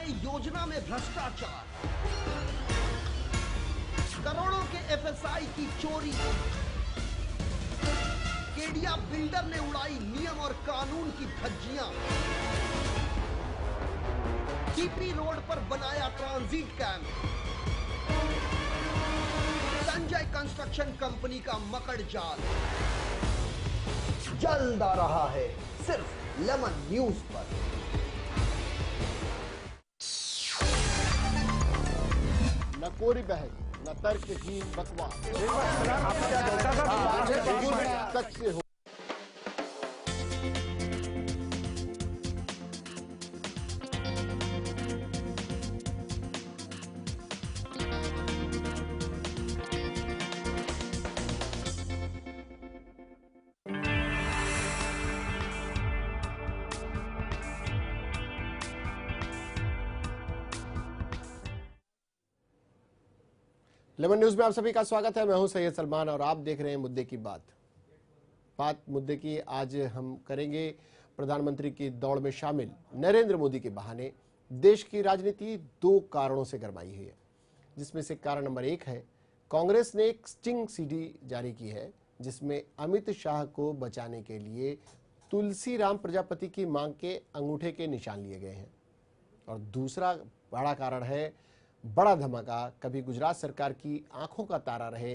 नए योजना में भ्रष्टाचार, करोड़ों के एफएसआई की चोरी, केडिया बिल्डर ने उड़ाई नियम और कानून की धज्जियां, टीपी रोड पर बनाया transit camp, Sanjay construction company का मकड़ जाल। जल्द आ रहा है सिर्फ लेमन न्यूज पर। न कोरी बहस, न तर्कहीन बकवास, सच से हो। लेमन न्यूज में आप सभी का स्वागत है। मैं हूं सैयद सलमान और आप देख रहे हैं मुद्दे की बात मुद्दे की। आज हम करेंगे प्रधानमंत्री की दौड़ में शामिल नरेंद्र मोदी के बहाने देश की राजनीति दो कारणों से गरमाई हुई है, जिसमें से कारण नंबर 1 है कांग्रेस ने एक स्टिंग सीडी जारी की है जिसमें अमित शाह को बचाने के लिए तुलसीराम प्रजापति की मांग के अंगूठे के निशान लिए गए हैं। और दूसरा बड़ा कारण है बड़ा धमाका। कभी गुजरात सरकार की आंखों का तारा रहे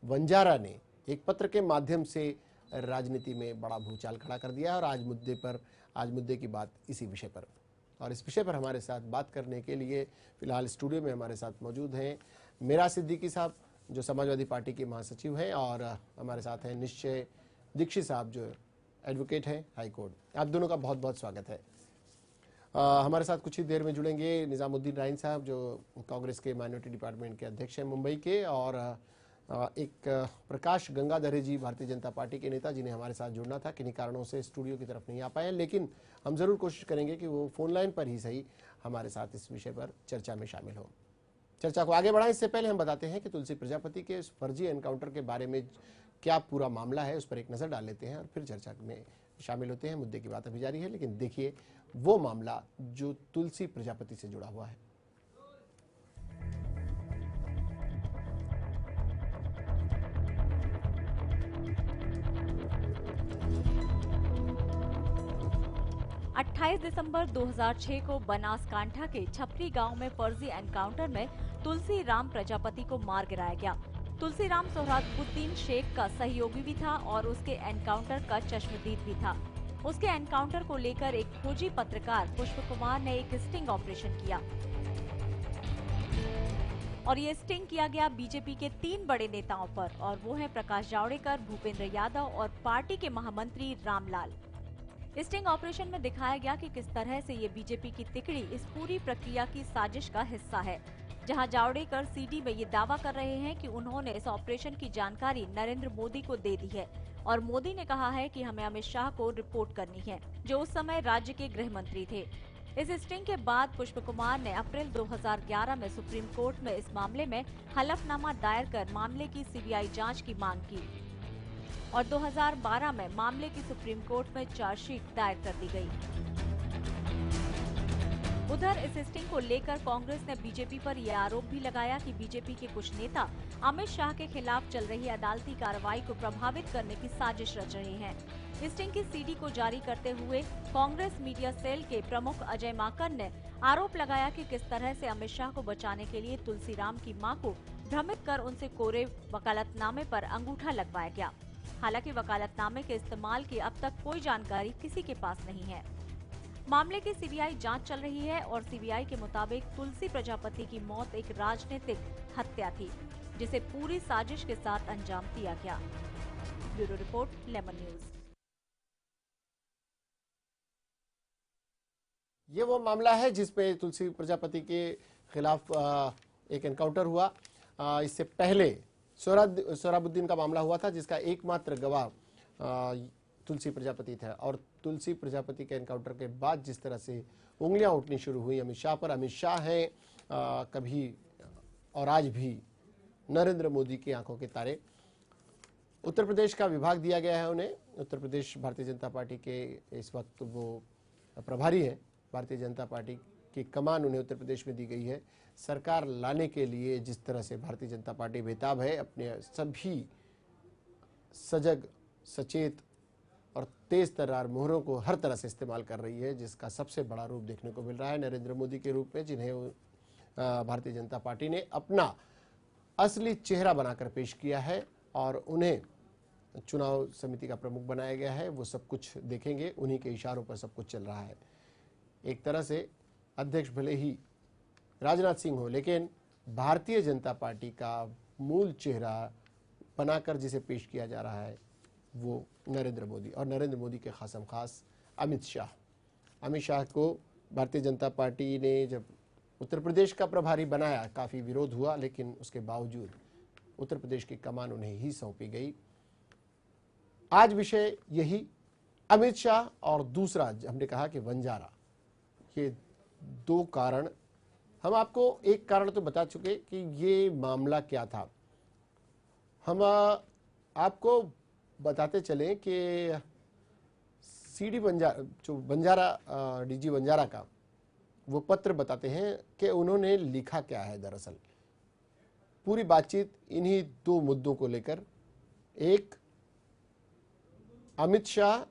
वंजारा ने एक पत्र के माध्यम से राजनीति में बड़ा भूचाल खड़ा कर दिया है। और आज मुद्दे की बात इसी विषय पर, और इस विषय पर हमारे साथ बात करने के लिए फिलहाल स्टूडियो में हमारे साथ मौजूद हैं मीरा सिद्दीकी साहब जो समाजवादी पार्टी के महासचिव हैं, और हमारे साथ हैं निश्चय दीक्षित साहब जो एडवोकेट हैं हाई कोर्ट। आप दोनों का बहुत बहुत स्वागत है। हमारे साथ कुछ ही देर में जुड़ेंगे निजामुद्दीन राइन साहब जो कांग्रेस के माइनॉरिटी डिपार्टमेंट के अध्यक्ष हैं मुंबई के, और एक प्रकाश गंगाधरे जी भारतीय जनता पार्टी के नेता जिन्हें हमारे साथ जुड़ना था, किन्हीं कारणों से स्टूडियो की तरफ नहीं आ पाए, लेकिन हम जरूर कोशिश करेंगे कि वो फोन लाइन पर ही सही हमारे साथ इस विषय पर चर्चा में शामिल हो। चर्चा को आगे बढ़ाएं इससे पहले हम बताते हैं कि तुलसी प्रजापति के इस फर्जी एनकाउंटर के बारे में क्या पूरा मामला है, उस पर एक नजर डाल लेते हैं और फिर चर्चा में शामिल होते हैं। मुद्दे की बात अभी जारी है, लेकिन देखिए वो मामला जो तुलसी प्रजापति से जुड़ा हुआ है। अट्ठाईस दिसंबर 2006 को बनासकांठा के छपरी गांव में फर्जी एनकाउंटर में तुलसी राम प्रजापति को मार गिराया गया। तुलसी राम सोहराबुद्दीन शेख का सहयोगी भी था और उसके एनकाउंटर का चश्मदीद भी था। उसके एनकाउंटर को लेकर एक खोजी पत्रकार पुष्प कुमार ने एक स्टिंग ऑपरेशन किया, और ये स्टिंग किया गया बीजेपी के 3 बड़े नेताओं पर, और वो हैं प्रकाश जावड़ेकर, भूपेंद्र यादव और पार्टी के महामंत्री रामलाल। स्टिंग ऑपरेशन में दिखाया गया कि किस तरह से ये बीजेपी की तिकड़ी इस पूरी प्रक्रिया की साजिश का हिस्सा है। जहां जावड़ेकर सीडी में ये दावा कर रहे हैं कि उन्होंने इस ऑपरेशन की जानकारी नरेंद्र मोदी को दे दी है, और मोदी ने कहा है कि हमें अमित शाह को रिपोर्ट करनी है, जो उस समय राज्य के गृह मंत्री थे। इस स्टिंग के बाद पुष्प कुमार ने अप्रैल 2011 में सुप्रीम कोर्ट में इस मामले में हलफनामा दायर कर मामले की सीबीआई जांच की मांग की, और 2012 में मामले की सुप्रीम कोर्ट में चार्जशीट दायर कर दी गई। उधर इस स्टिंग को लेकर कांग्रेस ने बीजेपी पर यह आरोप भी लगाया कि बीजेपी के कुछ नेता अमित शाह के खिलाफ चल रही अदालती कार्रवाई को प्रभावित करने की साजिश रच रहे हैं। स्टिंग की सीडी को जारी करते हुए कांग्रेस मीडिया सेल के प्रमुख अजय माकन ने आरोप लगाया कि किस तरह से अमित शाह को बचाने के लिए तुलसीराम की मां को भ्रमित कर उनसे कोरे वकालतनामे पर अंगूठा लगवाया गया। हालांकि वकालतनामे के इस्तेमाल की अब तक कोई जानकारी किसी के पास नहीं है। मामले की सीबीआई जांच चल रही है, और सीबीआई के मुताबिक तुलसी प्रजापति की मौत एक राजनीतिक हत्या थी, जिसे पूरी साजिश के साथ अंजाम दिया गया। Bureau report, lemon news. ये वो मामला है जिसपे तुलसी प्रजापति के खिलाफ एक एनकाउंटर हुआ। इससे पहले सोहराबुद्दीन का मामला हुआ था, जिसका एकमात्र गवाह तुलसी प्रजापति था। और तुलसी प्रजापति के एनकाउंटर के बाद जिस तरह से उंगलियां उठनी शुरू हुई अमित शाह पर, अमित शाह हैं कभी और आज भी नरेंद्र मोदी की आंखों के तारे। उत्तर प्रदेश का विभाग दिया गया है उन्हें। उत्तर प्रदेश भारतीय जनता पार्टी के इस वक्त वो प्रभारी हैं भारतीय जनता पार्टी की कमान उन्हें उत्तर प्रदेश में दी गई है। सरकार लाने के लिए जिस तरह से भारतीय जनता पार्टी बेताब है, अपने सभी सजग, सचेत और तेज तर्रार मोहरों को हर तरह से इस्तेमाल कर रही है, जिसका सबसे बड़ा रूप देखने को मिल रहा है नरेंद्र मोदी के रूप में, जिन्हें भारतीय जनता पार्टी ने अपना असली चेहरा बनाकर पेश किया है और उन्हें चुनाव समिति का प्रमुख बनाया गया है। वो सब कुछ देखेंगे, उन्हीं के इशारों पर सब कुछ चल रहा है। एक तरह से अध्यक्ष भले ही राजनाथ सिंह हो, लेकिन भारतीय जनता पार्टी का मूल चेहरा बनाकर जिसे पेश किया जा रहा है वो नरेंद्र मोदी, और नरेंद्र मोदी के खासम खास अमित शाह। अमित शाह को भारतीय जनता पार्टी ने जब उत्तर प्रदेश का प्रभारी बनाया, काफ़ी विरोध हुआ, लेकिन उसके बावजूद उत्तर प्रदेश की कमान उन्हें ही सौंपी गई। आज विषय यही अमित शाह और दूसरा हमने कहा कि वंजारा, ये दो कारण। हम आपको एक कारण तो बता चुके कि ये मामला क्या था। हम आपको बताते चलें कि सीडी बंजारा, जो बंजारा डीजी बंजारा का वो पत्र बताते हैं कि उन्होंने लिखा क्या है। दरअसल पूरी बातचीत इन्हीं दो मुद्दों को लेकर, एक अमित शाह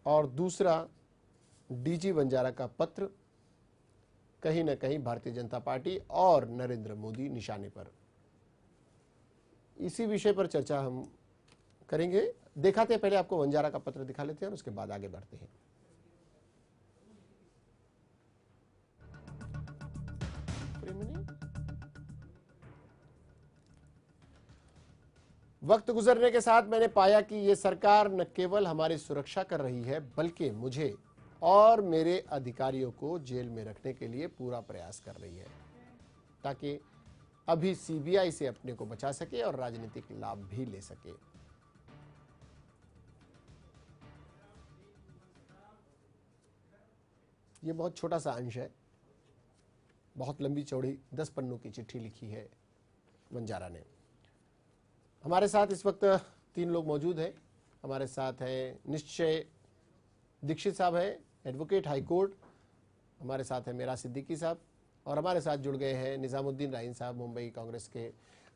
और दूसरा डीजी बंजारा का पत्र, कहीं ना कहीं भारतीय जनता पार्टी और नरेंद्र मोदी निशाने पर। इसी विषय पर चर्चा हम करेंगे। दिखाते हैं, पहले आपको बंजारा का पत्र दिखा लेते हैं और उसके बाद आगे बढ़ते हैं। वक्त गुजरने के साथ मैंने पाया कि ये सरकार न केवल हमारी सुरक्षा कर रही है, बल्कि मुझे और मेरे अधिकारियों को जेल में रखने के लिए पूरा प्रयास कर रही है, ताकि अभी सीबीआई से अपने को बचा सके और राजनीतिक लाभ भी ले सके। ये बहुत छोटा सा अंश है, बहुत लंबी चौड़ी 10 पन्नों की चिट्ठी लिखी है बंजारा ने। हमारे साथ इस वक्त 3 लोग मौजूद हैं। हमारे साथ हैं निश्चय दीक्षित साहब हैं, एडवोकेट हाई कोर्ट। हमारे साथ है मेरा सिद्दीकी साहब, और हमारे साथ जुड़ गए हैं निजामुद्दीन राइन साहब, मुंबई कांग्रेस के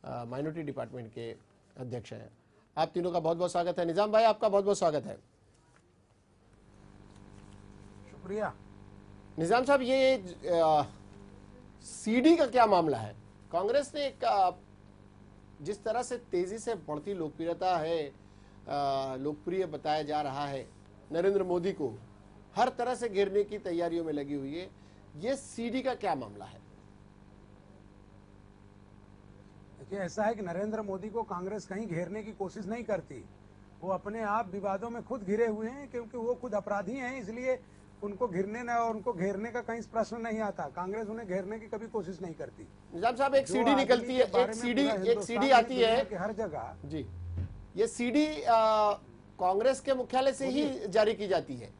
माइनॉरिटी डिपार्टमेंट के अध्यक्ष हैं। आप तीनों का बहुत बहुत स्वागत है। निजाम भाई, आपका बहुत बहुत स्वागत है। शुक्रिया। निजाम साहब, ये सीडी का क्या मामला है? कांग्रेस ने जिस तरह से तेजी से बढ़ती लोकप्रियता है, लोकप्रिय बताया जा रहा है, नरेंद्र मोदी को हर तरह से घेरने की तैयारियों में लगी हुई है। ये सीडी का क्या मामला है? देखिए, ऐसा है कि नरेंद्र मोदी को कांग्रेस कहीं घेरने की कोशिश नहीं करती। वो अपने आप विवादों में खुद घिरे हुए हैं, क्योंकि वो खुद अपराधी हैं, इसलिए उनको घिरने न और उनको घेरने का कहीं प्रश्न नहीं आता। कांग्रेस उन्हें घेरने की कभी कोशिश नहीं करती। निजाम साहब, एक सीडी निकलती है, एक सीडी आती है हर जगह जी। ये सीडी कांग्रेस के मुख्यालय से ही जारी की जाती है,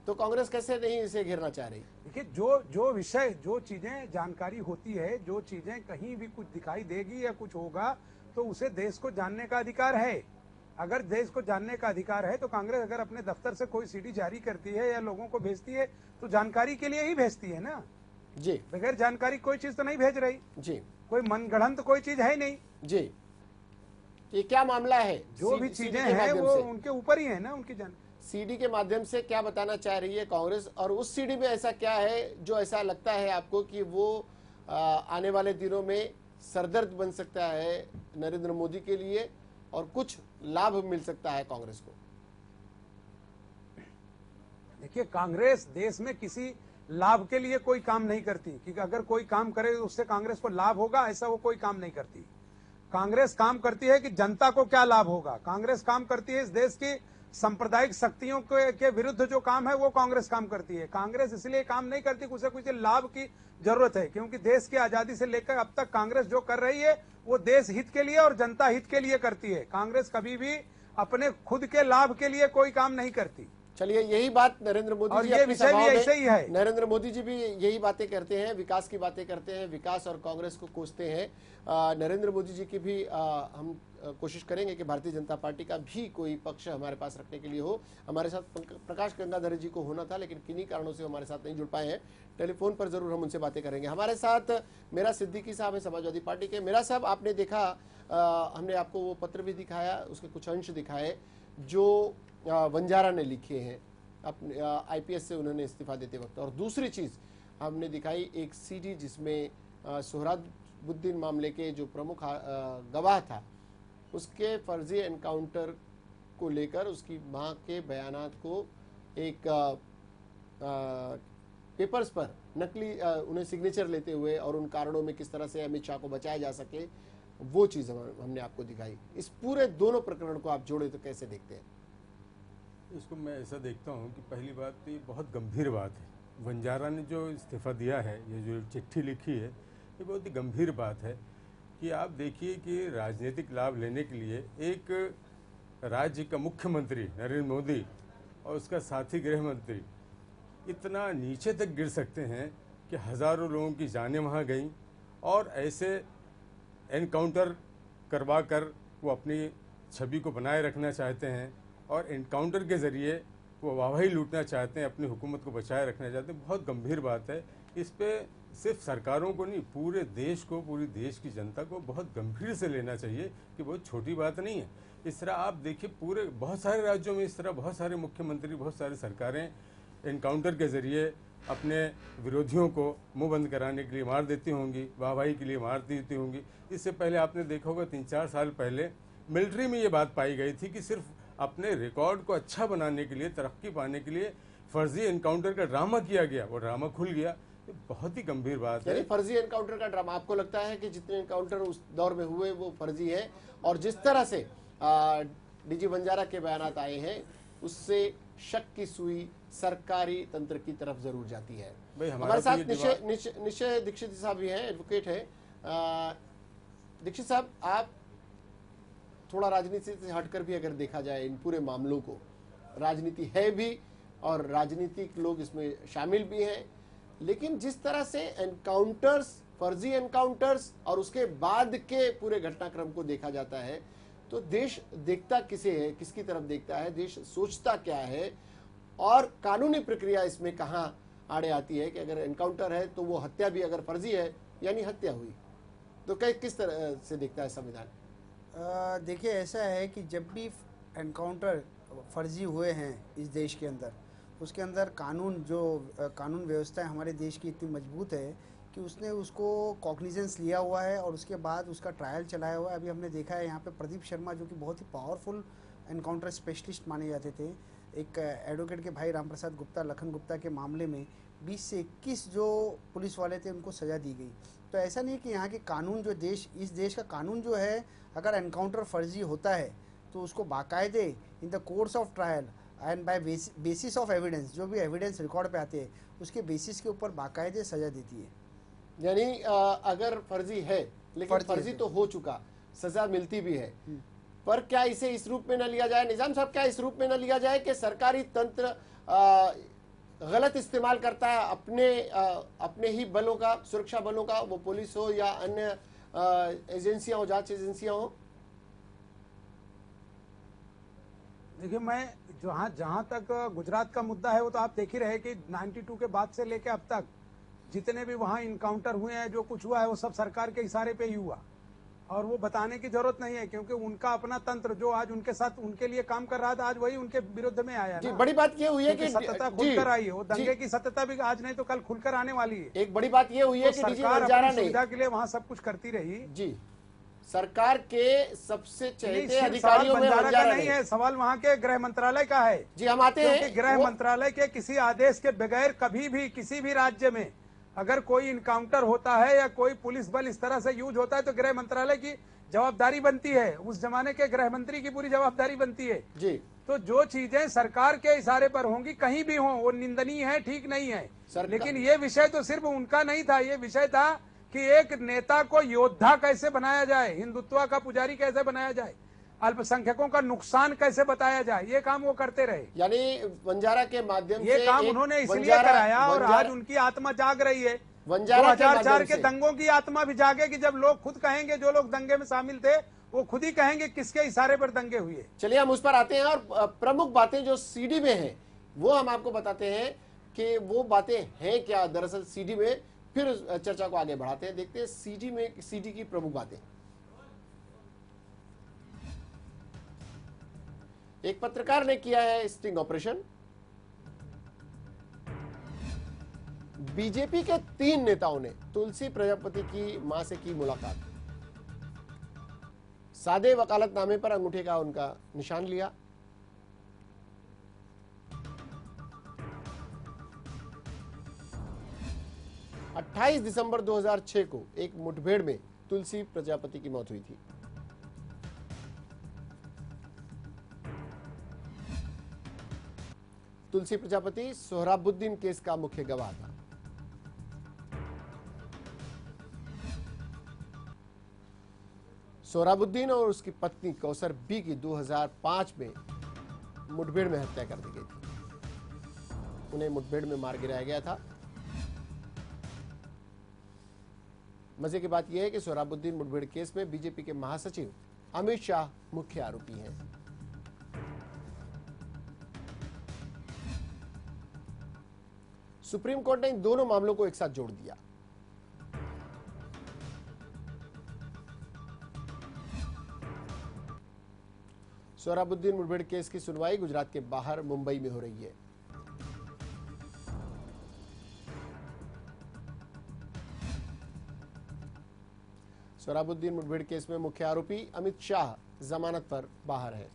तो कांग्रेस कैसे नहीं इसे घेरना चाह रही? देखिए, जो विषय, जो चीजें जानकारी होती है, जो चीजें कहीं भी कुछ दिखाई देगी या कुछ होगा, तो उसे देश को जानने का अधिकार है। अगर देश को जानने का अधिकार है तो कांग्रेस अगर अपने दफ्तर से कोई सीडी जारी करती है या लोगों को भेजती है तो जानकारी के लिए ही भेजती है ना जी। बगैर जानकारी कोई चीज तो नहीं भेज रही जी। कोई मनगढ़ंत कोई चीज है नहीं जी। ये क्या मामला है? जो भी चीजें हैं वो उनके ऊपर ही है ना, उनकी सीडी के माध्यम से क्या बताना चाह रही है कांग्रेस? और उस सीडी में ऐसा क्या है जो ऐसा लगता है आपको कि वो आने वाले दिनों में सरदर्द बन सकता है नरेंद्र मोदी के लिए और कुछ लाभ मिल सकता है कांग्रेस को? देखिए, कांग्रेस देश में किसी लाभ के लिए कोई काम नहीं करती कि अगर कोई काम करे तो उससे कांग्रेस को लाभ होगा, ऐसा वो कोई काम नहीं करती। कांग्रेस काम करती है कि जनता को क्या लाभ होगा। कांग्रेस काम करती है इस देश की सांप्रदायिक शक्तियों के विरुद्ध जो काम है वो कांग्रेस काम करती है। कांग्रेस इसलिए काम नहीं करती कि उसे कुछ लाभ की जरूरत है, क्योंकि देश की आजादी से लेकर अब तक कांग्रेस जो कर रही है वो देश हित के लिए और जनता हित के लिए करती है। कांग्रेस कभी भी अपने खुद के लाभ के लिए कोई काम नहीं करती। चलिए, यही बात नरेंद्र मोदी और जी ये अपनी विषय भी सभाओं में- ऐसे ही है। नरेंद्र मोदी जी भी यही बातें करते हैं, विकास की बातें करते हैं, विकास और कांग्रेस को कोसते हैं। नरेंद्र मोदी जी की भी हम कोशिश करेंगे कि भारतीय जनता पार्टी का भी कोई पक्ष हमारे पास रखने के लिए हो। हमारे साथ प्रकाश गंगाधर जी को होना था, लेकिन किन्हीं कारणों से हमारे साथ नहीं जुड़ पाए हैं। टेलीफोन पर जरूर हम उनसे बातें करेंगे। हमारे साथ मेरा सिद्दीकी साहब है, समाजवादी पार्टी के। मेरा साहब, आपने देखा, हमने आपको वो पत्र भी दिखाया, उसके कुछ अंश दिखाए जो वंजारा ने लिखे हैं अपने आईपीएस से उन्होंने इस्तीफा देते वक्त। और दूसरी चीज हमने दिखाई एक सीडी जिसमें सोहराबुद्दीन मामले के जो प्रमुख गवाह था उसके फर्जी एनकाउंटर को लेकर उसकी मां के बयानात को एक पेपर्स पर नकली उन्हें सिग्नेचर लेते हुए और उन कारणों में किस तरह से अमित शाह को बचाया जा सके, वो चीज हमने आपको दिखाई। इस पूरे दोनों प्रकरण को आप जोड़े तो कैसे देखते हैं? इसको मैं ऐसा देखता हूँ कि पहली बात तो ये बहुत गंभीर बात है। वंजारा ने जो इस्तीफा दिया है, ये जो चिट्ठी लिखी है, ये बहुत ही गंभीर बात है कि आप देखिए कि राजनीतिक लाभ लेने के लिए एक राज्य का मुख्यमंत्री नरेंद्र मोदी और उसका साथी गृह मंत्री इतना नीचे तक गिर सकते हैं कि हज़ारों लोगों की जानें वहाँ गईं और ऐसे एनकाउंटर करवा कर वो अपनी छवि को बनाए रखना चाहते हैं और एनकाउंटर के ज़रिए वो वाहवाही लूटना चाहते हैं, अपनी हुकूमत को बचाए रखना चाहते हैं। बहुत गंभीर बात है। इस पे सिर्फ सरकारों को नहीं, पूरे देश को, पूरी देश की जनता को बहुत गंभीर से लेना चाहिए कि बहुत छोटी बात नहीं है। इस तरह आप देखिए पूरे बहुत सारे राज्यों में इस तरह बहुत सारे मुख्यमंत्री, बहुत सारी सरकारें एनकाउंटर के ज़रिए अपने विरोधियों को मुंह बंद कराने के लिए मार देती होंगी, वाहवाही के लिए मार देती होंगी। इससे पहले आपने देखा होगा 3-4 साल पहले मिलिट्री में ये बात पाई गई थी कि सिर्फ अपने रिकॉर्ड को अच्छा बनाने के लिए, तरक्की पाने के लिए फर्जी एनकाउंटर का ड्रामा किया गया। वो ड्रामा खुल गया। ये बहुत ही गंभीर बात है। फर्जी एनकाउंटर का ड्रामा, आपको लगता है कि जितने एनकाउंटर उस दौर में हुए वो फर्जी है? और जिस तरह से डीजी वंजारा के बयानात आए हैं उससे शक की सुई सरकारी तंत्र की तरफ जरूर जाती है। हमारे साथ निश्चय दीक्षित साहब भी हैं, एडवोकेट है। दीक्षित साहब, आप थोड़ा राजनीति से हटकर भी अगर देखा जाए इन पूरे मामलों को, राजनीति है भी और राजनीतिक लोग इसमें शामिल भी हैं, लेकिन जिस तरह से एनकाउंटर्स, फर्जी एनकाउंटर्स और उसके बाद के पूरे घटनाक्रम को देखा जाता है, तो देश देखता किसे है, किसकी तरफ देखता है, देश सोचता क्या है और कानूनी प्रक्रिया इसमें कहाँ आड़े आती है कि अगर एनकाउंटर है तो वो हत्या भी अगर फर्जी है यानी हत्या हुई, तो किस तरह से देखता है संविधान? देखिए, ऐसा है कि जब भी एनकाउंटर फर्जी हुए हैं इस देश के अंदर, उसके अंदर कानून व्यवस्था हमारे देश की इतनी मजबूत है कि उसने उसको कॉग्निजेंस लिया हुआ है और उसके बाद उसका ट्रायल चलाया हुआ है। अभी हमने देखा है यहाँ पे प्रदीप शर्मा जो कि बहुत ही पावरफुल एनकाउंटर स्पेशलिस्ट माने जाते थे, एक एडवोकेट के भाई राम प्रसाद गुप्ता, लखन गुप्ता के मामले में 20 से 21 जो पुलिस वाले थे उनको सज़ा दी गई। तो ऐसा नहीं कि यहाँ के कानून जो इस देश का कानून जो है, अगर एनकाउंटर फर्जी होता है तो उसको बाकायदे in the course of trial and by basis of evidence, जो भी एविडेंस रिकॉर्ड पे आते हैं उसके बेसिस के ऊपर बाकायदे सज़ा देती है। यानी अगर फर्जी है, लेकिन फर्जी तो हो चुका, सजा मिलती भी है, पर क्या इसे इस रूप में न लिया जाए? निजाम साहब, क्या इस रूप में न लिया जाए कि सरकारी तंत्र गलत इस्तेमाल करता है अपने ही बलों का, सुरक्षा बलों का, वो पुलिस हो या अन्य एजेंसियां हो, जांच एजेंसियां हो? देखिए, मैं जहां तक गुजरात का मुद्दा है वो तो आप देख ही रहे कि 92 के बाद से लेके अब तक जितने भी वहां इनकाउंटर हुए हैं, जो कुछ हुआ है वो सब सरकार के इशारे पे ही हुआ और वो बताने की जरूरत नहीं है, क्योंकि उनका अपना तंत्र जो आज उनके साथ उनके लिए काम कर रहा था, आज वही उनके विरुद्ध में आया जी। ना। बड़ी बात ये हुई है कि सत्यता खुलकर आई है, वो दंगे की सत्यता भी आज नहीं तो कल खुलकर आने वाली है। एक बड़ी बात ये हुई है कि सरकार अपनी सुविधा के लिए वहाँ सब कुछ करती रही। जी, सरकार के सबसे चहेते अधिकारियों में वंजारा का वंजारा नहीं है, सवाल वहाँ के गृह मंत्रालय का है। जी, हम आते हैं। गृह मंत्रालय के किसी आदेश के बगैर कभी भी किसी भी राज्य में अगर कोई इनकाउंटर होता है या कोई पुलिस बल इस तरह से यूज होता है तो गृह मंत्रालय की जवाबदारी बनती है, उस जमाने के गृह मंत्री की पूरी जवाबदारी बनती है जी। तो जो चीजें सरकार के इशारे पर होंगी, कहीं भी हों, वो निंदनीय है, ठीक नहीं है। लेकिन ये विषय तो सिर्फ उनका नहीं था, ये विषय था कि एक नेता को योद्धा कैसे बनाया जाए, हिंदुत्व का पुजारी कैसे बनाया जाए। अल्पसंख्यकों का नुकसान कैसे बताया जाए, ये काम वो करते रहे। यानी वंजारा के माध्यम ये से काम एक उन्होंने इसलिए वंजारा- कराया और वंजारा- आज उनकी आत्मा जाग रही है। वंजारा के 2004 माध्यम के से। दंगों की आत्मा भी जागेगी जब लोग खुद कहेंगे, जो लोग दंगे में शामिल थे वो खुद ही कहेंगे किसके इशारे पर दंगे हुए। चलिए हम उस पर आते हैं और प्रमुख बातें जो सीडी में हैं वो हम आपको बताते हैं कि वो बातें हैं क्या दरअसल सीडी में, फिर चर्चा को आगे बढ़ाते हैं। देखते हैं सीडी की प्रमुख बातें। एक पत्रकार ने किया है स्टिंग ऑपरेशन। बीजेपी के 3 नेताओं ने तुलसी प्रजापति की मां से की मुलाकात। सादे वकालतनामे पर अंगूठे का उनका निशान लिया। अट्ठाईस दिसंबर 2006 को एक मुठभेड़ में तुलसी प्रजापति की मौत हुई थी। तुलसी प्रजापति सोहराबुद्दीन केस का मुख्य गवाह था। सोहराबुद्दीन और उसकी पत्नी कौसर बी की 2005 में मुठभेड़ में हत्या कर दी गई थी। उन्हें मुठभेड़ में मार गिराया गया था। मजे की बात यह है कि सोहराबुद्दीन मुठभेड़ केस में बीजेपी के महासचिव अमित शाह मुख्य आरोपी हैं। सुप्रीम कोर्ट ने इन दोनों मामलों को एक साथ जोड़ दिया। सोहराबुद्दीन मुठभेड़ केस की सुनवाई गुजरात के बाहर मुंबई में हो रही है। सोहराबुद्दीन मुठभेड़ केस में मुख्य आरोपी अमित शाह जमानत पर बाहर है।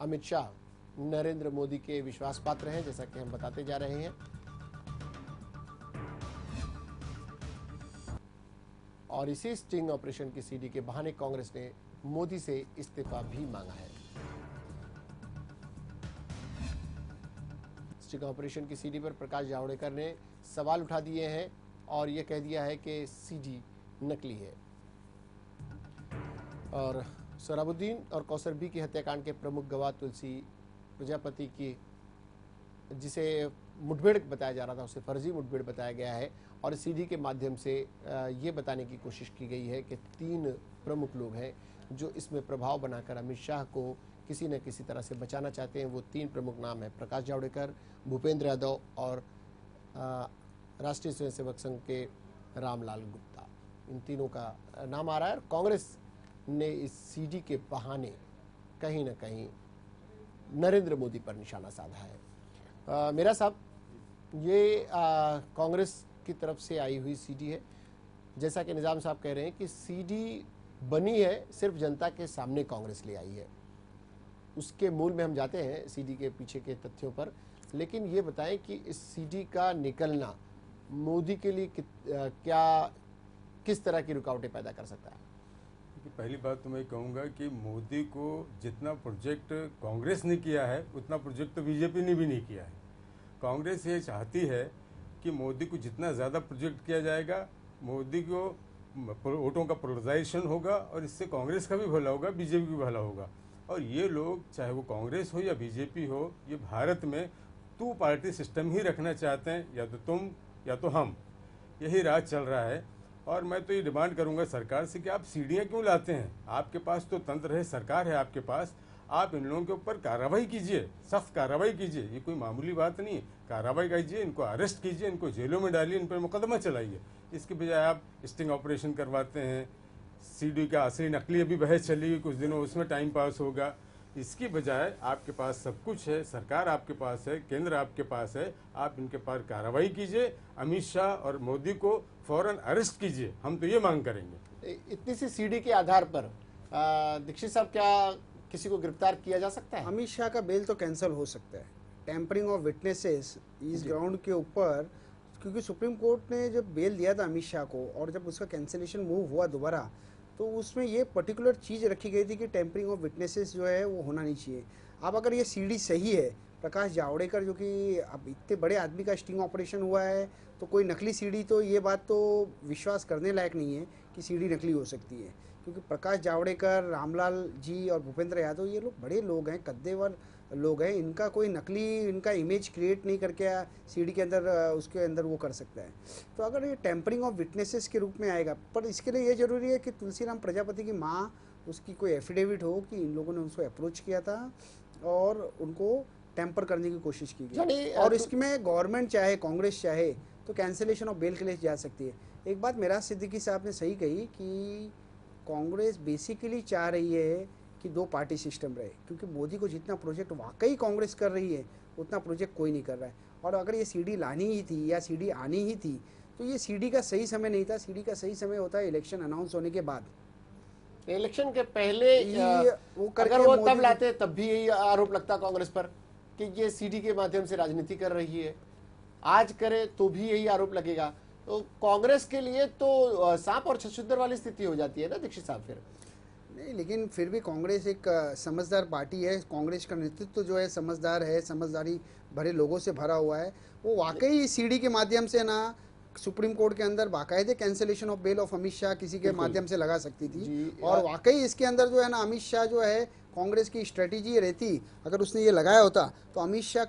अमित शाह नरेंद्र मोदी के विश्वास पात्र हैं, जैसा कि हम बताते जा रहे हैं। और इसी स्टिंग ऑपरेशन की सीडी के बहाने कांग्रेस ने मोदी से इस्तीफा भी मांगा है। स्टिंग ऑपरेशन की सीडी पर प्रकाश जावड़ेकर ने सवाल उठा दिए हैं और यह कह दिया है कि सीडी नकली है। और सोहराबुद्दीन और कौसर बी की हत्याकांड के प्रमुख गवाह तुलसी प्रजापति की, जिसे मुठभेड़ बताया जा रहा था, उसे फर्जी मुठभेड़ बताया गया है। और सीडी के माध्यम से ये बताने की कोशिश की गई है कि 3 प्रमुख लोग हैं जो इसमें प्रभाव बनाकर अमित शाह को किसी न किसी तरह से बचाना चाहते हैं। वो 3 प्रमुख नाम है प्रकाश जावड़ेकर, भूपेंद्र यादव और राष्ट्रीय स्वयंसेवक संघ के रामलाल गुप्ता। इन तीनों का नाम आ रहा है। और कांग्रेस ने इस सीडी के बहाने कहीं न कहीं नरेंद्र मोदी पर निशाना साधा है। मेरा साहब, ये कांग्रेस की तरफ से आई हुई सीडी है। जैसा कि निजाम साहब कह रहे हैं कि सीडी बनी है सिर्फ जनता के सामने, कांग्रेस ले आई है। उसके मूल में हम जाते हैं, सीडी के पीछे के तथ्यों पर। लेकिन ये बताएं कि इस सीडी का निकलना मोदी के लिए किस तरह की रुकावटें पैदा कर सकता है? पहली बात तो मैं कहूँगा कि मोदी को जितना प्रोजेक्ट कांग्रेस ने किया है उतना प्रोजेक्ट तो बीजेपी ने भी नहीं किया है। कांग्रेस ये चाहती है कि मोदी को जितना ज़्यादा प्रोजेक्ट किया जाएगा, मोदी को वोटों का पोलराइजेशन होगा और इससे कांग्रेस का भी भला होगा, बीजेपी भी भला होगा। और ये लोग, चाहे वो कांग्रेस हो या बीजेपी हो, ये भारत में 2 पार्टी सिस्टम ही रखना चाहते हैं, या तो तुम या तो हम। यही राज चल रहा है। और मैं तो ये डिमांड करूंगा सरकार से कि आप सीढ़ियाँ क्यों लाते हैं? आपके पास तो तंत्र है, सरकार है आपके पास। आप इन लोगों के ऊपर कार्रवाई कीजिए, सख्त कार्रवाई कीजिए। ये कोई मामूली बात नहीं है। कार्रवाई कीजिए, इनको अरेस्ट कीजिए, इनको जेलों में डालिए, इन पर मुकदमा चलाइए। इसके बजाय आप स्टिंग ऑपरेशन करवाते हैं। सीडी का असली नकली अभी बहस चलेगी कुछ दिनों, उसमें टाइम पास होगा। इसकी बजाय आपके पास सब कुछ है, सरकार आपके पास है, केंद्र आपके पास है, आप इनके पास कार्रवाई कीजिए। अमित शाह और मोदी को फौरन अरेस्ट कीजिए। हम तो ये मांग करेंगे। इतनी सी सीडी के आधार पर दीक्षित साहब, क्या किसी को गिरफ्तार किया जा सकता है? अमित शाह का बेल तो कैंसिल हो सकता है। टेम्परिंग ऑफ विटनेसेस इस ग्राउंड के ऊपर, क्योंकि सुप्रीम कोर्ट ने जब बेल दिया था अमित शाह को और जब उसका कैंसिलेशन मूव हुआ दोबारा, तो उसमें ये पर्टिकुलर चीज़ रखी गई थी कि टेम्परिंग ऑफ विटनेसेस जो है वो होना नहीं चाहिए। अब अगर ये सीडी सही है, प्रकाश जावड़ेकर जो कि अब इतने बड़े आदमी का स्टिंग ऑपरेशन हुआ है, तो कोई नकली सीडी, तो ये बात तो विश्वास करने लायक नहीं है कि सीडी नकली हो सकती है, क्योंकि प्रकाश जावड़ेकर, रामलाल जी और भूपेंद्र यादव ये लोग बड़े लोग हैं, कद्देवर लोग हैं, इनका कोई नकली इनका इमेज क्रिएट नहीं करके सीडी के अंदर उसके अंदर वो कर सकता है। तो अगर ये टेम्परिंग ऑफ विटनेसेस के रूप में आएगा, पर इसके लिए ये जरूरी है कि तुलसीराम प्रजापति की माँ, उसकी कोई एफिडेविट हो कि इन लोगों ने उसको अप्रोच किया था और उनको टेम्पर करने की कोशिश की गई, और इसमें गवर्नमेंट चाहे, कांग्रेस चाहे, तो कैंसिलेशन ऑफ बेल के लिए जा सकती है। एक बात मेराज सिद्दीकी साहब ने सही कही कि कांग्रेस बेसिकली चाह रही है कि 2 पार्टी सिस्टम रहे, क्योंकि मोदी को जितना प्रोजेक्ट वाकई कांग्रेस कर रही है उतना प्रोजेक्ट कोई नहीं कर रहा है। और अगर ये सीडी लानी ही थी या सीडी आनी ही थी, तो ये सीडी का सही समय नहीं था। सीडी का सही समय होता है इलेक्शन अनाउंस होने के बाद, इलेक्शन के पहले अगर वो तब लाते तब भी यही आरोप लगता कांग्रेस पर कि ये सीडी के माध्यम से राजनीति कर रही है, आज करे तो भी यही आरोप लगेगा। तो कांग्रेस के लिए तो सांप और छछूंदर वाली स्थिति हो जाती है ना दीक्षित साहब। फिर नहीं, लेकिन फिर भी कांग्रेस एक समझदार पार्टी है, कांग्रेस का नेतृत्व जो है समझदार है, समझदारी भरे लोगों से भरा हुआ है। वो वाकई सीडी के माध्यम से ना सुप्रीम कोर्ट के अंदर बाकायदे cancellation of bail of Amit Shah किसी के माध्यम से लगा सकती थी, और वाकई इसके अंदर जो है ना अमित शाह जो है, कांग्रेस की स्ट्रेटेजी रहती, अगर उसने ये लगाया होता तो अमित शाह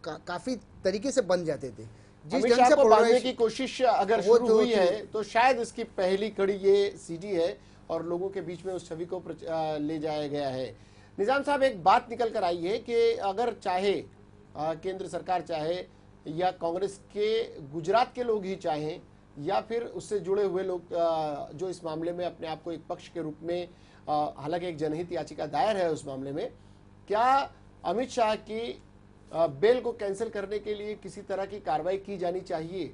काफी तरीके से बन जाते थे। जिस ढंग से बांधने की कोशिश अगर शुरू हुई है तो शायद इसकी पहली कड़ी ये सीडी है और लोगों के बीच में उस छवि को ले जाया गया है। निजाम साहब, एक बात निकल कर आई है कि अगर चाहे केंद्र सरकार चाहे या कांग्रेस के गुजरात के लोग ही चाहें या फिर उससे जुड़े हुए लोग जो इस मामले में अपने आप को एक पक्ष के रूप में, हालांकि एक जनहित याचिका दायर है उस मामले में, क्या अमित शाह की बेल को कैंसिल करने के लिए किसी तरह की कार्रवाई की जानी चाहिए?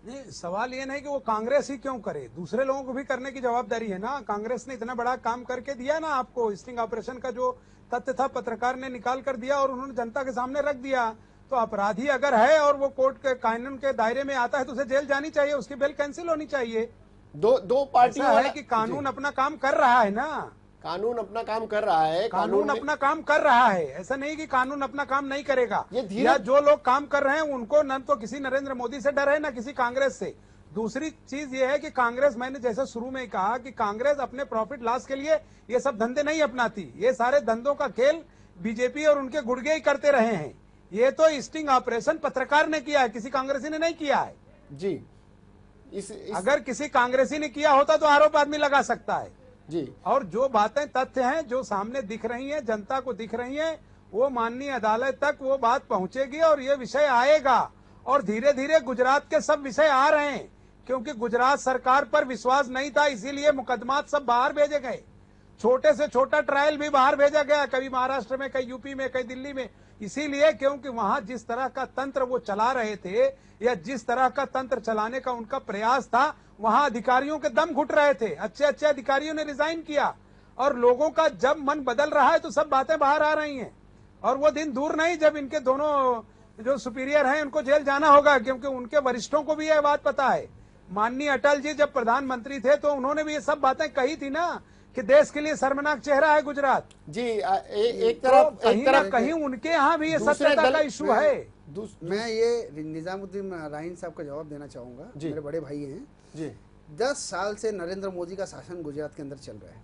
नहीं, सवाल ये नहीं कि वो कांग्रेस ही क्यों करे, दूसरे लोगों को भी करने की जवाबदारी है ना। कांग्रेस ने इतना बड़ा काम करके दिया ना आपको, स्टिंग ऑपरेशन का जो तथ्य था पत्रकार ने निकाल कर दिया और उन्होंने जनता के सामने रख दिया। तो अपराधी अगर है और वो कोर्ट के कानून के दायरे में आता है तो उसे जेल जानी चाहिए, उसकी बेल कैंसिल होनी चाहिए। दो पार्टियां है कि कानून अपना काम कर रहा है ना, कानून अपना काम कर रहा है, कानून अपना काम कर रहा है, ऐसा नहीं कि कानून अपना काम नहीं करेगा। या जो लोग काम कर रहे हैं उनको न तो किसी नरेंद्र मोदी से डर है न किसी कांग्रेस से। दूसरी चीज ये है कि कांग्रेस, मैंने जैसे शुरू में कहा कि कांग्रेस अपने प्रॉफिट लॉस के लिए ये सब धंधे नहीं अपनाती। ये सारे धंधों का खेल बीजेपी और उनके गुर्गे ही करते रहे हैं। ये तो स्टिंग ऑपरेशन पत्रकार ने किया है, किसी कांग्रेसी ने नहीं किया है जी। अगर किसी कांग्रेसी ने किया होता तो आरोप आदमी लगा सकता है जी। और जो बातें तथ्य हैं जो सामने दिख रही हैं, जनता को दिख रही हैं, वो माननीय अदालत तक वो बात पहुंचेगी और ये विषय आएगा। और धीरे धीरे गुजरात के सब विषय आ रहे हैं, क्योंकि गुजरात सरकार पर विश्वास नहीं था, इसीलिए मुकदमात सब बाहर भेजे गए। छोटे से छोटा ट्रायल भी बाहर भेजा गया, कभी महाराष्ट्र में, कहीं यूपी में, कहीं दिल्ली में, इसीलिए क्योंकि वहां जिस तरह का तंत्र वो चला रहे थे या जिस तरह का तंत्र चलाने का उनका प्रयास था, वहां अधिकारियों के दम घुट रहे थे। अच्छे अच्छे अधिकारियों ने रिजाइन किया और लोगों का जब मन बदल रहा है तो सब बातें बाहर आ रही हैं। और वो दिन दूर नहीं जब इनके दोनों जो सुपीरियर हैं उनको जेल जाना होगा, क्योंकि उनके वरिष्ठों को भी यह बात पता है। माननीय अटल जी जब प्रधानमंत्री थे तो उन्होंने भी ये सब बातें कही थी ना कि देश के लिए शर्मनाक चेहरा है गुजरात जी। एक तरफ कहीं उनके यहाँ भी ये सत्यता का इशू है। मैं ये निजामुद्दीन राइन साहब का जवाब देना चाहूंगा, मेरे बड़े भाई हैं जी। 10 साल से नरेंद्र मोदी का शासन गुजरात के अंदर चल रहा है।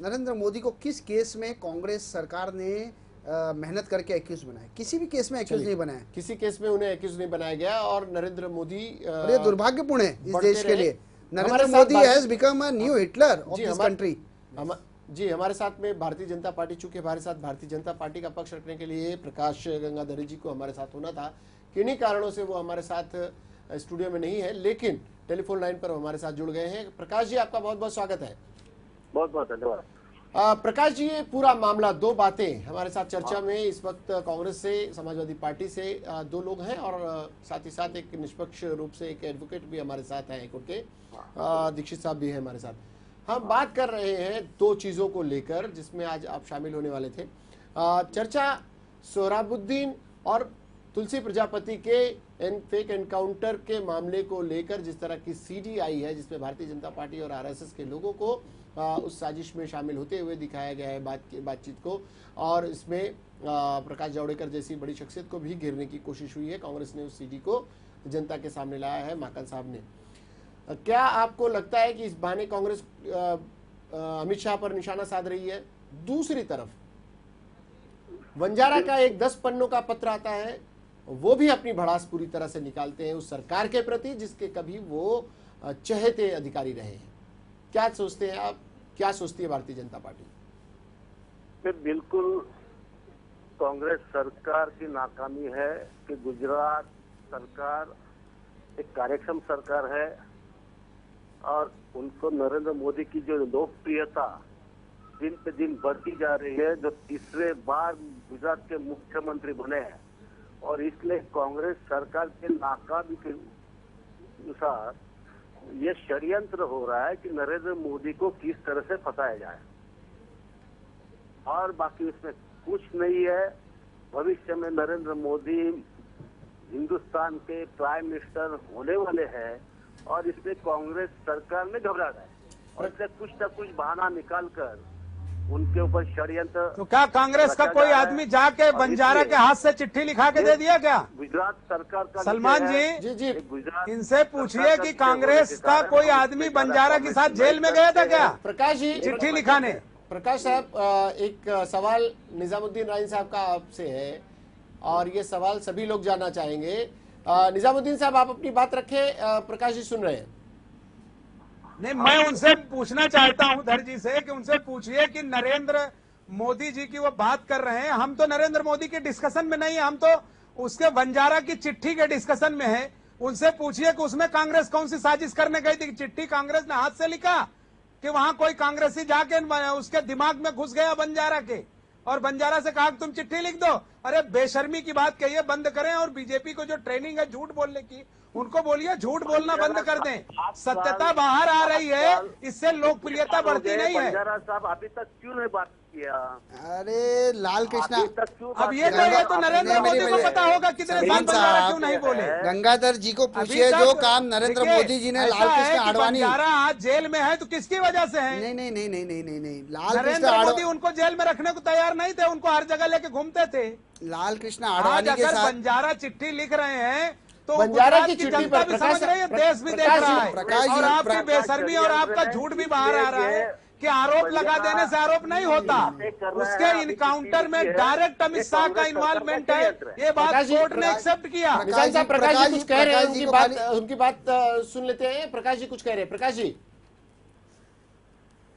नरेंद्र मोदी को किस केस में कांग्रेस सरकार ने मेहनत करके एक्यूज बनाया? किसी भी केस में एक्यूज नहीं बनाया, किसी केस में उन्हें एक्यूज नहीं बनाया गया। और नरेंद्र मोदी, ये दुर्भाग्यपूर्ण है इस देश के लिए। Narendra Modi has become a new Hitler of this country. जी, हमारे साथ में भारतीय जनता पार्टी, चूंकि हमारे साथ भारतीय जनता पार्टी का पक्ष रखने के लिए प्रकाश गंगाधरी जी को हमारे साथ होना था, किन्हीं कारणों से वो हमारे साथ स्टूडियो में नहीं है, लेकिन टेलीफोन लाइन पर हमारे साथ जुड़ गए हैं। प्रकाश जी, आपका बहुत बहुत स्वागत है। बहुत बहुत धन्यवाद। प्रकाश जी, ये पूरा मामला, 2 बातें हमारे साथ चर्चा में इस वक्त कांग्रेस से, समाजवादी पार्टी से 2 लोग हैं और साथ ही साथ एक निष्पक्ष रूप से एक एडवोकेट भी हमारे साथ हैं, हाईकोर्ट के दीक्षित साहब भी हैं हमारे साथ। हम बात कर रहे हैं 2 चीजों को लेकर जिसमें आज आप शामिल होने वाले थे। चर्चा सोहराबुद्दीन और तुलसी प्रजापति के फेक एनकाउंटर के मामले को लेकर जिस तरह की सीडी आई है, जिसमें भारतीय जनता पार्टी और आरएसएस के लोगों को उस साजिश में शामिल होते हुए दिखाया गया है बातचीत को, और इसमें प्रकाश जावड़ेकर जैसी बड़ी शख्सियत को भी घेरने की कोशिश हुई है। कांग्रेस ने उस सीडी को जनता के सामने लाया है, माकन साहब ने। क्या आपको लगता है कि इस बहाने कांग्रेस अमित शाह पर निशाना साध रही है? दूसरी तरफ बंजारा का एक 10 पन्नों का पत्र आता है, वो भी अपनी भड़ास पूरी तरह से निकालते हैं उस सरकार के प्रति जिसके कभी वो चहेते अधिकारी रहे हैं। क्या सोचते हैं आप, क्या सोचती है भारतीय जनता पार्टी? बिल्कुल कांग्रेस सरकार की नाकामी है कि गुजरात सरकार एक कार्यक्षम सरकार है और उनको नरेंद्र मोदी की जो लोकप्रियता दिन पे दिन बढ़ती जा रही है, जो तीसरे बार गुजरात के मुख्यमंत्री बने हैं, और इसलिए कांग्रेस सरकार के नाकामी के अनुसार ये षड्यंत्र हो रहा है कि नरेंद्र मोदी को किस तरह से फंसाया जाए, और बाकी इसमें कुछ नहीं है। भविष्य में नरेंद्र मोदी हिंदुस्तान के प्राइम मिनिस्टर होने वाले हैं और इसलिए कांग्रेस सरकार में घबराहट है और इसलिए कुछ न कुछ बहाना निकालकर उनके ऊपर षड्यंत्र। तो क्या कांग्रेस का कोई आदमी जाके बंजारा के हाथ से चिट्ठी लिखा के दे दिया क्या? गुजरात सरकार का सलमान जी गुजरात इनसे पूछिए कि कांग्रेस का कोई आदमी बंजारा के साथ जेल में गया था क्या प्रकाश जी चिट्ठी लिखाने? प्रकाश साहब, एक सवाल निजामुद्दीन राइन साहब का आपसे है और ये सवाल सभी लोग जानना चाहेंगे। निजामुद्दीन साहब आप अपनी बात रखें, प्रकाश जी सुन रहे हैं। नहीं, मैं उनसे पूछना चाहता हूं धर जी से कि उनसे पूछिए कि नरेंद्र मोदी जी की वो बात कर रहे हैं, हम तो नरेंद्र मोदी के डिस्कशन में नहीं है, हम तो उसके बंजारा की चिट्ठी के डिस्कशन में है। उनसे पूछिए कि उसमें कांग्रेस कौन सी साजिश करने गई थी? चिट्ठी कांग्रेस ने हाथ से लिखा कि वहां कोई कांग्रेसी जाके उसके दिमाग में घुस गया बंजारा के और बंजारा से कहा कि तुम चिट्ठी लिख दो? अरे बेशर्मी की बात कहिए, बंद करें। और बीजेपी को जो ट्रेनिंग है झूठ बोलने की, उनको बोलिए झूठ बोलना बंद कर दें। सत्यता बाहर आ रही है, इससे लोकप्रियता बढ़ती नहीं है। बंजारा साहब अभी तक क्यों नहीं बात किया? अरे लाल कृष्णा, अब ये तो नरेंद्र मोदी को पता होगा कितने साल बंजारा क्यों नहीं बोले। गंगाधर जी को पूछिए जो काम नरेंद्र मोदी जी ने लाल कृष्ण आडवाणी। बंजारा आज जेल में है तो किसकी वजह से है? नहीं नहीं नहीं नहीं नहीं नहीं नहीं लाल नरेंद्र मोदी उनको जेल में रखने को तैयार नहीं थे, उनको हर जगह लेके घूमते थे। लाल कृष्ण आडवाणी के साथ बंजारा चिट्ठी लिख रहे हैं तो बंजारा की चिट्ठी पर भी समझ रही है, देश भी देख रहा है, और आपकी बेशर्मी और आपका झूठ भी बाहर आ रहा है कि आरोप लगा देने से आरोप नहीं होता। उसके इनकाउंटर में डायरेक्ट अमित शाह का इन्वॉल्वमेंट है, ये बात कोर्ट ने एक्सेप्ट किया। प्रकाश जी कुछ कह रहे हैं, उनकी बात सुन लेते हैं। प्रकाश जी कुछ कह रहे हैं। प्रकाश जी,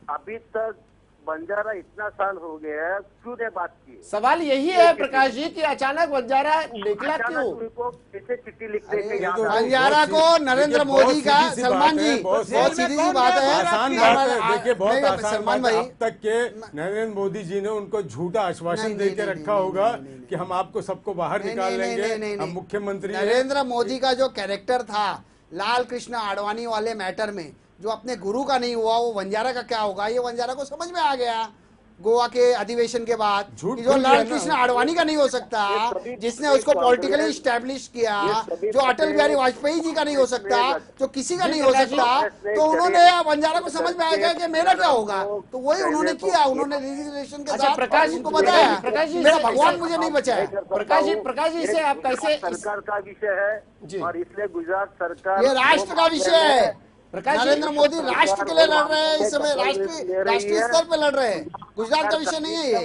अभी तक बंजारा इतना साल हो गया है, क्यों ने बात की? सवाल यही है प्रकाश जी कि अचानक बंजारा निकला क्यों? उनको कैसे चिट्ठी लिखते थे? बंजारा को नरेंद्र मोदी का, सलमान जी बहुत सीधी सी बात है, आसान बात है। देखिए बहुत आसान सलमान बात है। भाई, अब तक के नरेंद्र मोदी जी ने उनको झूठा आश्वासन दे के रखा होगा कि हम आपको सबको बाहर निकाल लेंगे, हम मुख्यमंत्री। नरेंद्र मोदी का जो कैरेक्टर था लाल कृष्ण आडवाणी वाले मैटर में, जो अपने गुरु का नहीं हुआ, वो बंजारा का क्या होगा? ये बंजारा को समझ में आ गया गोवा के अधिवेशन के बाद कि जो लाल कृष्ण आडवाणी का नहीं हो सकता, जिसने उसको पॉलिटिकली स्टैब्लिश किया, जो अटल बिहारी वाजपेयी जी का नहीं हो सकता, जो किसी का नहीं हो सकता, तो उन्होंने बंजारा को समझ में आ गया कि मेरा क्या होगा, तो वही उन्होंने किया। उन्होंने रिजर्वेशन के साथ प्रकाश उनको बताया मेरा भगवान मुझे नहीं बचाया। प्रकाश जी इसे आप कैसे? सरकार का विषय है और इसलिए गुजरात सरकार ये राष्ट्र का विषय है। प्रकाश जी, नरेंद्र मोदी राष्ट्र के लिए लड़ रहे हैं, इस समय राष्ट्रीय स्तर पे लड़ रहे हैं, गुजरात का विषय नहीं है ये।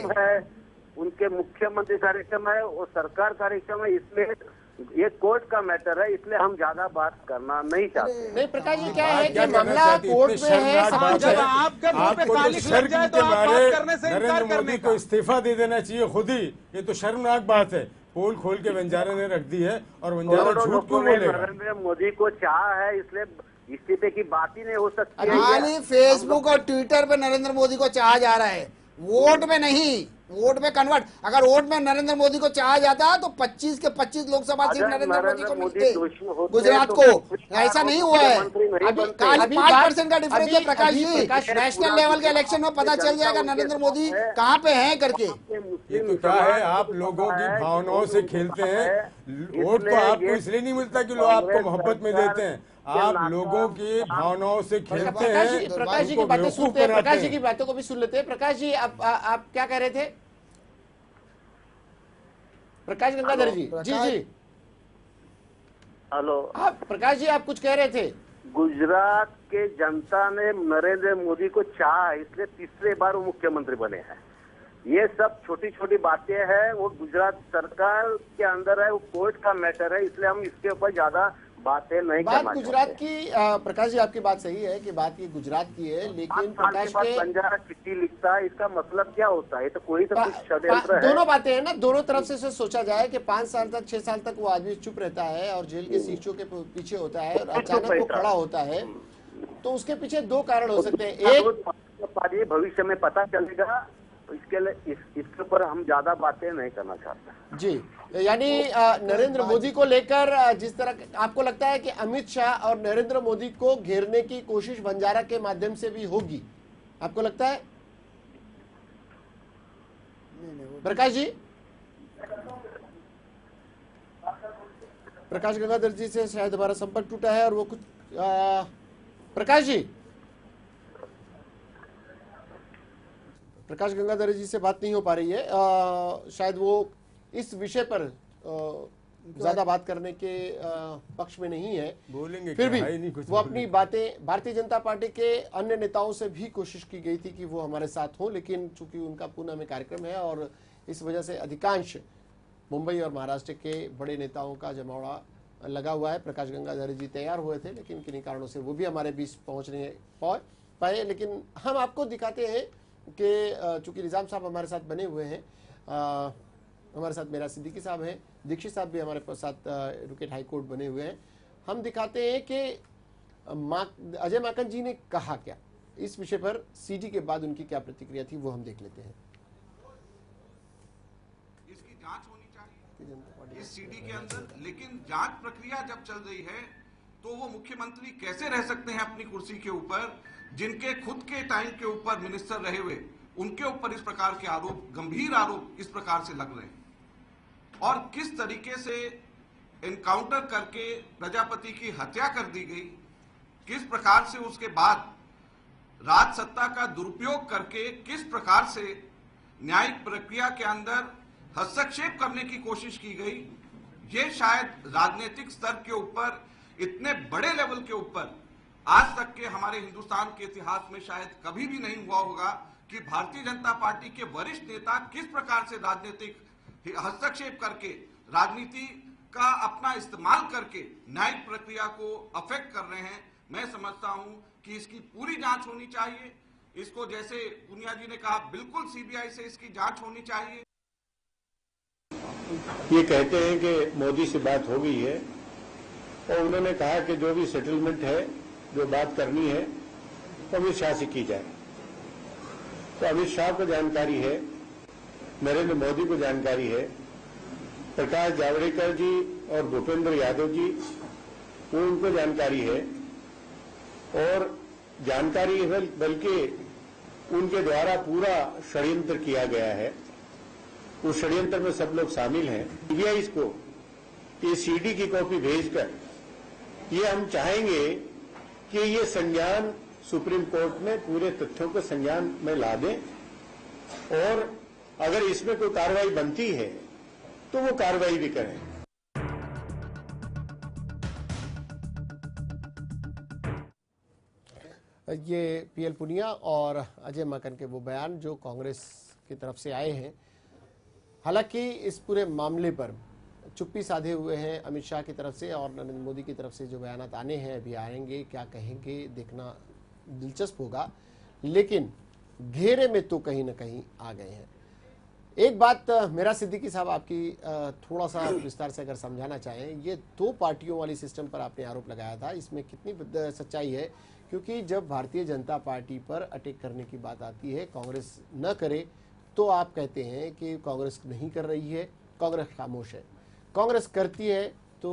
उनके मुख्यमंत्री कार्यक्रम है, वो सरकार कार्यक्रम है, इसमें ये कोर्ट का मैटर है, इसलिए हम ज्यादा बात करना नहीं चाहते। नहीं प्रकाश जी, क्या है कि मामला कोर्ट में है, जब आपके मुंह पे कालिख लग जाए तो आप बात करने से इनकार नरेंद्र मोदी को इस्तीफा दे देना चाहिए खुद ही। ये तो शर्मनाक बात है। पोल खोल के बंजारा ने रख दी है और बंजारा झूठ क्यों बोलेगा? नरेंद्र मोदी को चाह है, इसलिए इस्तीफे की बात ही नहीं हो सकती है। खाली फेसबुक और ट्विटर पे नरेंद्र मोदी को चाहा जा रहा है, वोट में नहीं। वोट में कन्वर्ट, अगर वोट में नरेंद्र मोदी को चाहा जाता तो 25 के 25 लोकसभा सीट नरेंद्र मोदी को मिलते गुजरात को। ऐसा नहीं हुआ है, खाली 5% का डिफरेंस है प्रकाश जी। नेशनल लेवल के इलेक्शन में पता चल जाएगा नरेंद्र मोदी कहाँ पे है करके। ये तो क्या है, आप लोगों की भावनाओं से खेलते हैं। वोट तो आपको इसलिए नहीं मिलता कि लोग आपको मोहब्बत में देते हैं, आप लोगों की भावनाओं से खेलते हैं। प्रकाश जी की बातें सुनते हैं, प्रकाश जी की बातों को भी सुन लेते हैं। प्रकाश जी आप क्या कह रहे थे? प्रकाश गंगाधर जी। जी जी हेलो, आप प्रकाश जी आप कुछ कह रहे थे। गुजरात के जनता ने नरेंद्र मोदी को चाहा, इसलिए तीसरे बार वो मुख्यमंत्री बने हैं। ये सब छोटी छोटी बातें हैं, वो गुजरात सरकार के अंदर है, वो कोर्ट का मैटर है, इसलिए हम इसके ऊपर ज्यादा बातें नहीं बात करना गुजरात चाहते। की प्रकाश जी आपकी बात सही है कि बात ये गुजरात की है, लेकिन प्रकाश के बंजारा चिट्ठी लिखता है, इसका मतलब क्या होता है? तो कोई तो कुछ षड्यंत्र है। दोनों बातें हैं ना, दोनों तरफ से सोचा जाए कि 5 साल तक 6 साल तक वो आदमी चुप रहता है और जेल के शीशों के पीछे होता है और अचानक वो खड़ा होता है, तो उसके पीछे 2 कारण हो सकते हैं। एक, भविष्य में पता चलेगा, इसके लिए इसके ऊपर हम ज्यादा बातें नहीं करना चाहते जी। यानी नरेंद्र मोदी को लेकर जिस तरह आपको लगता है कि अमित शाह और नरेंद्र मोदी को घेरने की कोशिश बंजारा के माध्यम से भी होगी, आपको लगता है प्रकाश जी? प्रकाश गंगाधर जी से शायद हमारा संपर्क टूटा है और वो कुछ प्रकाश जी, प्रकाश गंगाधर जी से बात नहीं हो पा रही है। शायद वो इस विषय पर ज्यादा बात करने के पक्ष में नहीं है, बोलेंगे फिर भी कुछ वो अपनी बातें, भारतीय जनता पार्टी के अन्य नेताओं से भी कोशिश की गई थी कि वो हमारे साथ हो, लेकिन चूंकि उनका पुणे में कार्यक्रम है और इस वजह से अधिकांश मुंबई और महाराष्ट्र के बड़े नेताओं का जमावड़ा लगा हुआ है। प्रकाश गंगाधर जी तैयार हुए थे, लेकिन किन्हीं कारणों से वो भी हमारे बीच पहुंच नहीं पाए। लेकिन हम आपको दिखाते हैं कि चूंकि निजाम साहब हमारे साथ बने हुए हैं, हमारे साथ मेरा सिद्दीकी साहब हैं, दीक्षित साहब भी हमारे साथ एडवोकेट हाई कोर्ट बने हुए हैं। हम दिखाते हैं कि अजय माकन जी ने कहा क्या इस विषय पर, सीडी के बाद उनकी क्या प्रतिक्रिया थी, वो हम देख लेते हैं। इसकी जांच होनी चाहिए इस सीडी के अंदर, लेकिन जांच प्रक्रिया जब चल रही है तो वो मुख्यमंत्री कैसे रह सकते हैं अपनी कुर्सी के ऊपर, जिनके खुद के टाइम के ऊपर मिनिस्टर रहे हुए उनके ऊपर इस प्रकार के आरोप, गंभीर आरोप इस प्रकार से लग रहे हैं। और किस तरीके से एनकाउंटर करके प्रजापति की हत्या कर दी गई, किस प्रकार से उसके बाद राज सत्ता का दुरुपयोग करके किस प्रकार से न्यायिक प्रक्रिया के अंदर हस्तक्षेप करने की कोशिश की गई, ये शायद राजनीतिक स्तर के ऊपर, इतने बड़े लेवल के ऊपर आज तक के हमारे हिंदुस्तान के इतिहास में शायद कभी भी नहीं हुआ होगा कि भारतीय जनता पार्टी के वरिष्ठ नेता किस प्रकार से राजनीतिक हस्तक्षेप करके, राजनीति का अपना इस्तेमाल करके न्यायिक प्रक्रिया को अफेक्ट कर रहे हैं। मैं समझता हूं कि इसकी पूरी जांच होनी चाहिए। इसको जैसे पुनिया जी ने कहा, बिल्कुल सीबीआई से इसकी जांच होनी चाहिए। ये कहते हैं कि मोदी से बात हो गई है और उन्होंने कहा कि जो भी सेटलमेंट है, जो बात करनी है, तो अमित शाह से की जाए। तो अमित शाह को जानकारी है, नरेंद्र मोदी को जानकारी है, प्रकाश जावड़ेकर जी और भूपेंद्र यादव जी वो उनको जानकारी है, और जानकारी है बल्कि उनके द्वारा पूरा षड्यंत्र किया गया है। उस षड्यंत्र में सब लोग शामिल हैं। सीबीआई को ये सीडी की कॉपी भेजकर ये हम चाहेंगे कि ये संज्ञान सुप्रीम कोर्ट में पूरे तथ्यों को संज्ञान में ला दें, और अगर इसमें कोई कार्रवाई बनती है तो वो कार्रवाई भी करें। ये पीएल पुनिया और अजय माकन के वो बयान जो कांग्रेस की तरफ से आए हैं। हालांकि इस पूरे मामले पर चुप्पी साधे हुए हैं अमित शाह की तरफ से, और नरेंद्र मोदी की तरफ से जो बयान आने हैं, अभी आएंगे, क्या कहेंगे देखना दिलचस्प होगा। लेकिन घेरे में तो कहीं ना कहीं आ गए हैं। एक बात मेरा सिद्दीकी साहब आपकी थोड़ा सा विस्तार से अगर समझाना चाहें, ये 2 पार्टियों वाली सिस्टम पर आपने आरोप लगाया था, इसमें कितनी सच्चाई है? क्योंकि जब भारतीय जनता पार्टी पर अटैक करने की बात आती है, कांग्रेस न करे तो आप कहते हैं कि कांग्रेस नहीं कर रही है, कांग्रेस खामोश है। कांग्रेस करती है तो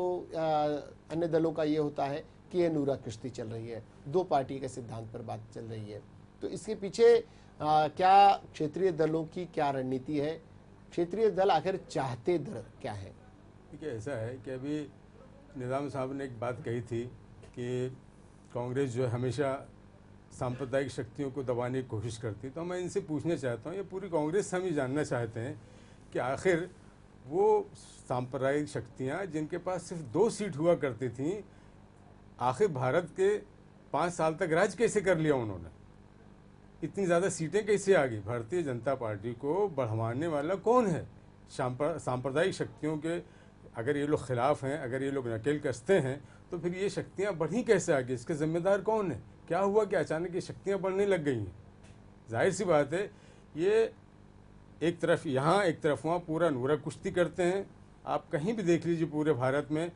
अन्य दलों का ये होता है कि ये नूरा किश्ती चल रही है, दो पार्टी के सिद्धांत पर बात चल रही है। तो इसके पीछे क्या क्षेत्रीय दलों की क्या रणनीति है? क्षेत्रीय दल आखिर चाहते क्या है? देखिए, ऐसा है कि अभी निजाम साहब ने एक बात कही थी कि कांग्रेस जो है हमेशा सांप्रदायिक शक्तियों को दबाने की कोशिश करती। तो मैं इनसे पूछना चाहता हूँ, ये पूरी कांग्रेस से हम ये जानना चाहते हैं कि आखिर वो सांप्रदायिक शक्तियाँ जिनके पास सिर्फ 2 सीट हुआ करती थीं, आखिर भारत के 5 साल तक राज कैसे कर लिया उन्होंने? इतनी ज़्यादा सीटें कैसे आ गई? भारतीय जनता पार्टी को बढ़वाने वाला कौन है? सांप्रदायिक शक्तियों के अगर ये लोग खिलाफ हैं, अगर ये लोग नकेल कसते हैं, तो फिर ये शक्तियाँ बढ़ी कैसे आगे? इसके जिम्मेदार कौन है? क्या हुआ कि अचानक ये शक्तियाँ बढ़ने लग गई हैं? जाहिर सी बात है, ये एक तरफ यहाँ एक तरफ वहाँ पूरा नूरा कुश्ती करते हैं। आप कहीं भी देख लीजिए पूरे भारत में।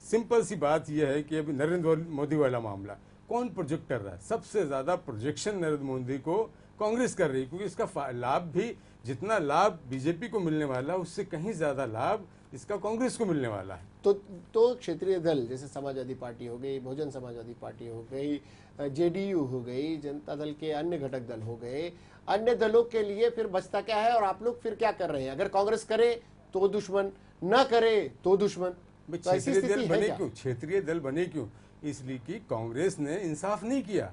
सिंपल सी बात यह है कि अभी नरेंद्र मोदी वाला मामला कौन प्रोजेक्ट कर रहा है? सबसे ज़्यादा प्रोजेक्शन नरेंद्र मोदी को कांग्रेस कर रही है, क्योंकि इसका लाभ भी, जितना लाभ बीजेपी को मिलने वाला है उससे कहीं ज़्यादा लाभ इसका कांग्रेस को मिलने वाला है। तो क्षेत्रीय दल जैसे समाजवादी पार्टी हो गई, बहुजन समाजवादी पार्टी हो गई, जेडीयू हो गई, जनता दल के अन्य घटक दल हो गए, अन्य दलों के लिए फिर बचता क्या है? और आप लोग फिर क्या कर रहे हैं? अगर कांग्रेस करे तो दुश्मन, न करे तो दुश्मन। क्षेत्रीय दल बने क्यों? क्षेत्रीय दल बने क्यों? इसलिए कि कांग्रेस ने इंसाफ नहीं किया।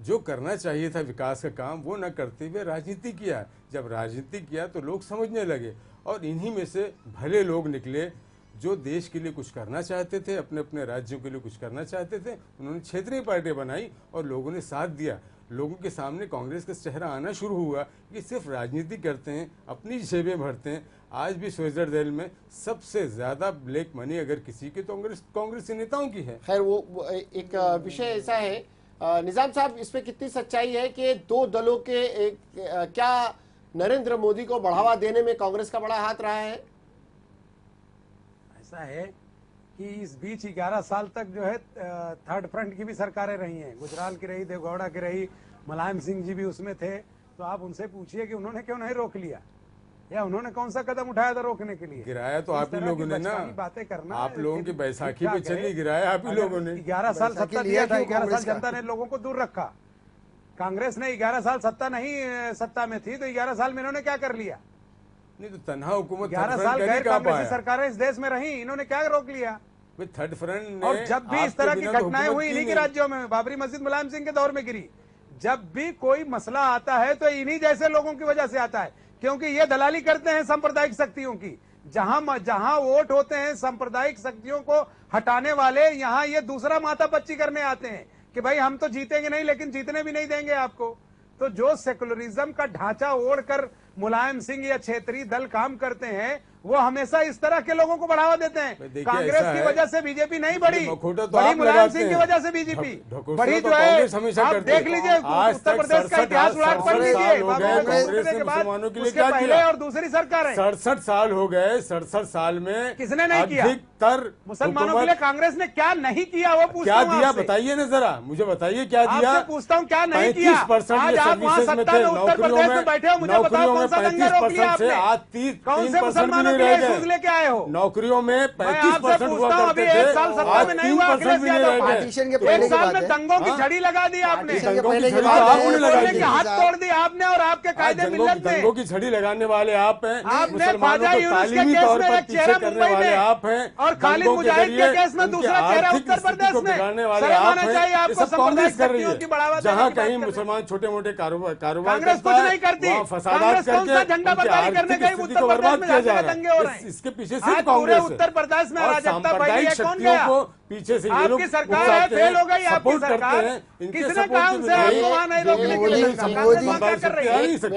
जो करना चाहिए था विकास का काम वो न करते हुए राजनीति किया। जब राजनीति किया तो लोग समझने लगे, और इन्हीं में से भले लोग निकले जो देश के लिए कुछ करना चाहते थे, अपने अपने राज्यों के लिए कुछ करना चाहते थे। उन्होंने क्षेत्रीय पार्टियां बनाई और लोगों ने साथ दिया। लोगों के सामने कांग्रेस का चेहरा आना शुरू हुआ कि सिर्फ राजनीति करते हैं, अपनी जेबें भरते हैं। आज भी स्विट्जरलैंड में सबसे ज्यादा ब्लैक मनी अगर किसी की तो कांग्रेस के नेताओं की है। खैर वो एक विषय ऐसा है, निजाम साहब, इसमें कितनी सच्चाई है कि 2 दलों के क्या नरेंद्र मोदी को बढ़ावा देने में कांग्रेस का बड़ा हाथ रहा है? ऐसा है कि इस बीच 11 साल तक जो है थर्ड फ्रंट की भी सरकारें रही हैं। गुजराल की रही, देवगौड़ा की रही, मुलायम सिंह जी भी उसमें थे। तो आप उनसे पूछिए कि उन्होंने क्यों नहीं रोक लिया, या उन्होंने कौन सा कदम उठाया था रोकने के लिए? गिराया तो आप ही लोगों ने ना। बातें करना, आप लोगों की बैसाखी पे चली, गिराया आप ही लोगों ने। 11 साल सत्ता दिया था, 11 साल जनता ने लोगों को दूर रखा। कांग्रेस ने 11 साल सत्ता में थी, तो 11 साल में इन्होंने क्या कर लिया? नहीं तो तनहा हुकूमत 11 साल गैर कांग्रेसी सरकारें इस देश में रही, इन्होंने क्या रोक लिया? थर्ड फ्रंट ने। और जब भी इस तरह की घटनाएं हुई इन्हीं के राज्यों में, बाबरी मस्जिद मुलायम सिंह के दौर में गिरी। जब भी कोई मसला आता है तो इन्हीं जैसे लोगों की वजह से आता है, क्योंकि ये दलाली करते हैं सांप्रदायिक शक्तियों की। जहां वोट होते हैं सांप्रदायिक शक्तियों को हटाने वाले, यहाँ ये दूसरा माथापच्ची करने आते हैं कि भाई हम तो जीतेंगे नहीं, लेकिन जीतने भी नहीं देंगे आपको। तो जो सेकुलरिज्म का ढांचा ओढ़कर मुलायम सिंह या क्षेत्रीय दल काम करते हैं, वो हमेशा इस तरह के लोगों को बढ़ावा देते हैं। कांग्रेस की वजह से बीजेपी नहीं बढ़ी, बड़ी मुलायम सिंह की वजह से बीजेपी बड़ी। जो है आप देख लीजिए उत्तर प्रदेश का इतिहास उलट पलट लीजिए, मुसलमानों के लिए क्या पहले और दूसरी सरकार 67 साल हो गए। 67 साल में किसने नहीं किया? मुसलमानों के लिए कांग्रेस ने क्या नहीं किया वो पूछता हूं। क्या दिया बताइए ना जरा, मुझे बताइए क्या दिया। आपसे पूछता हूँ क्या नहीं किया। आज आप वहाँ सत्ता में उत्तर प्रदेश में बैठे हो, मुझे बताओ कौन सा दंगा रोक लिया आपने? आज कौन से मुसलमानों के लिए इश्यूज लेके आए हो? नौकरियों में 35% हुआ करते थे, एक साल सत्ता में नहीं हुआ अखिलेश यादव। एक साल में दंगों की झड़ी लगा दी आपने, हाथ तोड़ दिया आपने, और आपके कायदे मिल्लत में दंगों की झड़ी लगाने वाले आप हैं। आपने ख्वाजा यूनुस के केस में एक चेहरा मुंबई में आप हैं, और खालिद मुजाहिद के केस में दूसरा चेहरा उत्तर प्रदेश में। शर्म आना चाहिए आपको सांप्रदायिक शक्तियों की बढ़ावा देने की जहाँ बात कहीं कर रहे हैं। मुसलमान छोटे मोटे कारोबार कांग्रेस कुछ नहीं करती। कांग्रेस कौन सा झंडा बरदारी करने गई? उत्तर प्रदेश में जाकर दंगे हो रहे हैं। इसके पीछे आज सिर्फ पूरे कांग्रेस उत्तर प्रदेश में और अराजकता फैली है। कौन शक्तियों गया? को पीछे से आपकी सरकार है, फेल हो गई आपकी सरकार। किसने कहा उनसे आपको वहां नहीं रोकने के लिए? कांग्रेस क्या कर रही है?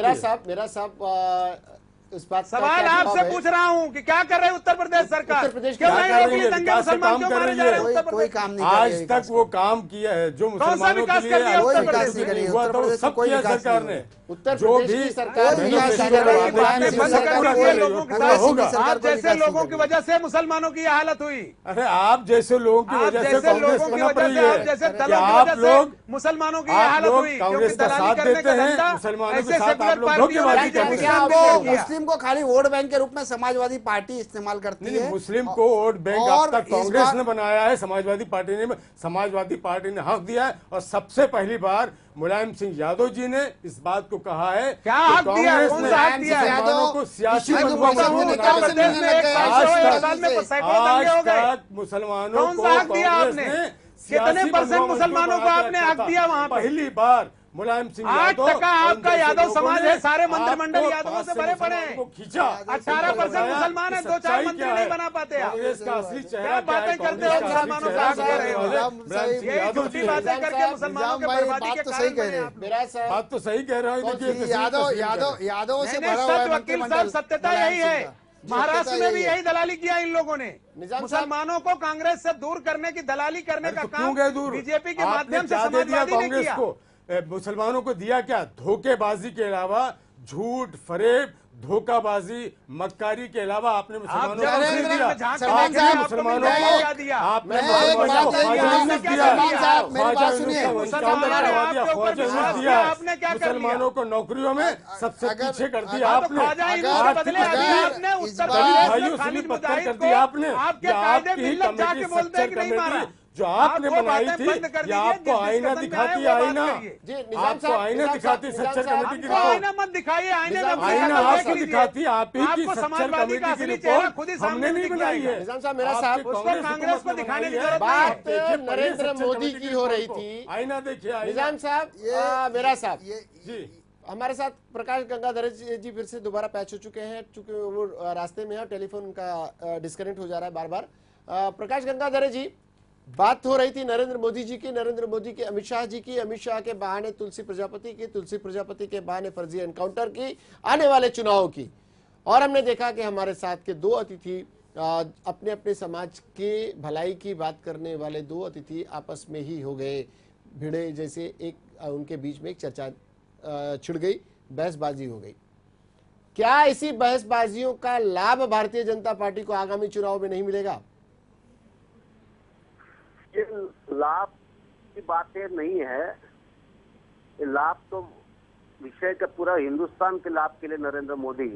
मेरा साहब इस बात सवाल आपसे पूछ रहा हूँ कि क्या कर रहे हैं उत्तर प्रदेश सरकार? उत्तर प्रदेश क्यों क्या नहीं कर रोक रही? दंगे मुसलमान क्यों मारे जा रहे हैं उत्तर कोई प्रदेश? काम नहीं आज तक वो काम किया है जो मुसलमानों के विकास लिए कर दिया उत्तर प्रदेश ने? हुआ था, वो सब किया सरकार ने। उत्तर जो प्रदेश भी की सरकार मैंने विकास पिछले कर रही है, वादे मुलायम किए सिंह थे, सरकार पूरा को कर रही लोगों है, के पूरा साथ होगा। सरकार आप को जैसे विकास लोगों नहीं की कर वजह से मुसलमानों की यह हालत हुई। अरे आप जैसे लोगों की आप वजह से जैसे कांग्रेस लोगों की पनप वजह रही से, आप है जैसे कि दलों की आप वजह से लोग मुसलमानों की यह आप हालत लोग हुई, कांग्रेस क्योंकि का दलाली साथ करने देते का हैं, धंधा मुसलमानों के ऐसे साथ सेकुलर आप लोग पार्टियों धोखेबाजी ने करते बीजेपी हैं। के वो साथ किया। मुस्लिम को खाली वोट बैंक के रूप में समाजवादी पार्टी इस्तेमाल करती नहीं, है। मुस्लिम को वोट बैंक और अब तक इस कांग्रेस बार- ने बनाया है, समाजवादी पार्टी ने हक दिया है। और सबसे पहली बार मुलायम सिंह यादव जी ने इस बात को कहा है क्या कि हक दिया? कांग्रेस कौन ने सा हक दिया? मुसलमानों को सियासी हिंदू बंधुआ परिषद में मत निकाल बनाया। से मिलने लग गए। आज एक तक- साल में सैकड़ों दंगे हो आज गए। तक मुसलमानों कौन को सा हक दिया कांग्रेस आपने? ने कितने सियासी परसेंट बंधुआ मुसलमानों को बना के आपने रखा हक था। दिया वहां पे? पहली बार मुलायम सिंह 8% यादव और उन आपका जैसे यादव लोगों समाज ने है, सारे मंत्रिमंडल आपको यादवों पास से भरे पड़े हैं। मुसलमानों को खींचा। 18% मुसलमान है, 2-4 सच्चाई मंत्री क्या नहीं है? बना पाते आप। कांग्रेस का असली चेहरा क्या क्या है? बातें करते हो कांग्रेस का असली मुसलमानों चेहरा का? क्या है? निजाम मुलायम सिंह यही यादव झूठी जी हैं। बातें करके मुसलमानों के भाई बर्बादी बात के तो कारण सही कह बने रहे हैं। आप लोग। मेरा साहब बात तो सही कह रहा हूँ। कौन देखिए, सी? तस्वीर यादव तस्वीर यादव करें। यादवों से नहीं, भरा हुआ है सत्य वकील मंत्रिमंडल। साहब, सत्यता मुलायम यही सिंह है। का। महाराष्ट्र में भी यही दलाली किया इन लोगों ने। निजाम साहब- मुसलमानों को कांग्रेस से दूर करने की दलाली करने अरे का तो क्यों काम गए दूर? बीजेपी के आपने माध्यम से क्या दे दिया समाजवादी ने कांग्रेस किया। को? मुसलमानों को दिया क्या? धोखेबाजी के अलावा झूठ, फरेब, धोखाबाजी, मक्कारी के अलावा आपने मुसलमानों को जब कुछ नहीं नरेंद्र दिया। में झांक सलमान आपने साहब, मुसलमानों आपको को क्या दिया? आपने मैं मुसलमानों एक बात को ख्वाजा कहेंगे, यूनुस क्या दिया है। सलमान साहब, मेरी ख्वाजा बात यूनुस सुनिए। का मुसलमानों वंशज ने करवा दिया, आपके ऊपर ख्वाजा यूनुस विश्वास दिया किया, है। आपने क्या कर लिया? मुसलमानों को नौकरियों में सबसे अगर- पीछे कर अगर- दिया हाँ, तो आपने। ख्वाजा यूनुस के आज बदले की अभी अगर आपने इस उत्तर बार- प्रदेश भाइयों में सुनी खालिद पत्थर मुजाहिद कर को दिया आपने। आपके जो कायदे आपकी मिल्लत जाके कमेटी, बोलते हैं कि नहीं स्ट्रक्चर मारा। कमेटी जो आपने आप वो बनाई बातें थी, बंद कर ये दीजिए, आपको जिस आईना discussion में दिखाती आए, वो आईना। बात करिए। जी, निजाम आपको साहब, आईना निजाम दिखाती साहब, स्ट्रक्चर निजाम कमेटी की हमको रिपोर्ट। आईना मत दिखाइए, आईने में निजाम अपनी साहब, आईना शक्ल आपको देख लीजिए। दिखाती, आप ही की आपको स्ट्रक्चर समाजवादी का कमेटी की असली चेहरा रिपोर्ट खुद ही हमने सामने नहीं दिख बनाई जाएगा। है। निजाम साहब, मेरा आपकी साहब, उसको कांग्रेस कांग्रेस हुकूमत को ने दिखाने की बनाई है। जरूरत नहीं है। बात देखिए, नरेंद्र स्ट्रक्चर मोदी कमेटी की हो रही रिपोर्ट को। थी। आईना देखिए, आईना। निजाम साहब, ये- मेरा साहब, जी हमारे साथ प्रकाश गंगाधर जी फिर से दोबारा पैच हो चुके हैं, चूंकि वो रास्ते में है, टेलीफोन उनका डिस्कनेक्ट हो जा रहा है बार बार। प्रकाश गंगाधर जी, बात हो रही थी नरेंद्र मोदी जी की, नरेंद्र मोदी की अमित शाह जी की, अमित शाह के बहाने तुलसी प्रजापति की, तुलसी प्रजापति के बहाने फर्जी एनकाउंटर की, आने वाले चुनाव की। और हमने देखा कि हमारे साथ के दो अतिथि, अपने अपने समाज के भलाई की बात करने वाले दो अतिथि आपस में ही हो गए भिड़े, जैसे एक उनके बीच में एक चर्चा छिड़ गई, बहसबाजी हो गई। क्या इसी बहसबाजियों का लाभ भारतीय जनता पार्टी को आगामी चुनाव में नहीं मिलेगा? ये लाभ की बातें नहीं है। ये लाभ तो विषय का पूरा हिंदुस्तान के लाभ के लिए नरेंद्र मोदी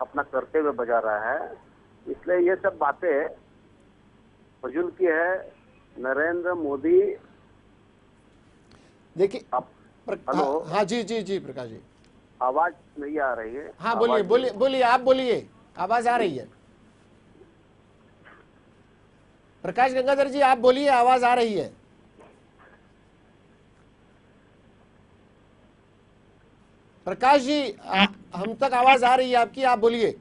अपना करते हुए बजा रहा है, इसलिए ये सब बातें फजूल की है। नरेंद्र मोदी देखिए, हेलो। हाँ जी जी जी प्रकाश जी, आवाज नहीं आ रही है। हाँ बोलिए आवाज बोलिए बोलिए, आप बोलिए, आवाज आ रही है। प्रकाश गंगाधर जी आप बोलिए, आवाज आ रही है। प्रकाश जी, हम तक आवाज आ रही है आपकी, आप बोलिए।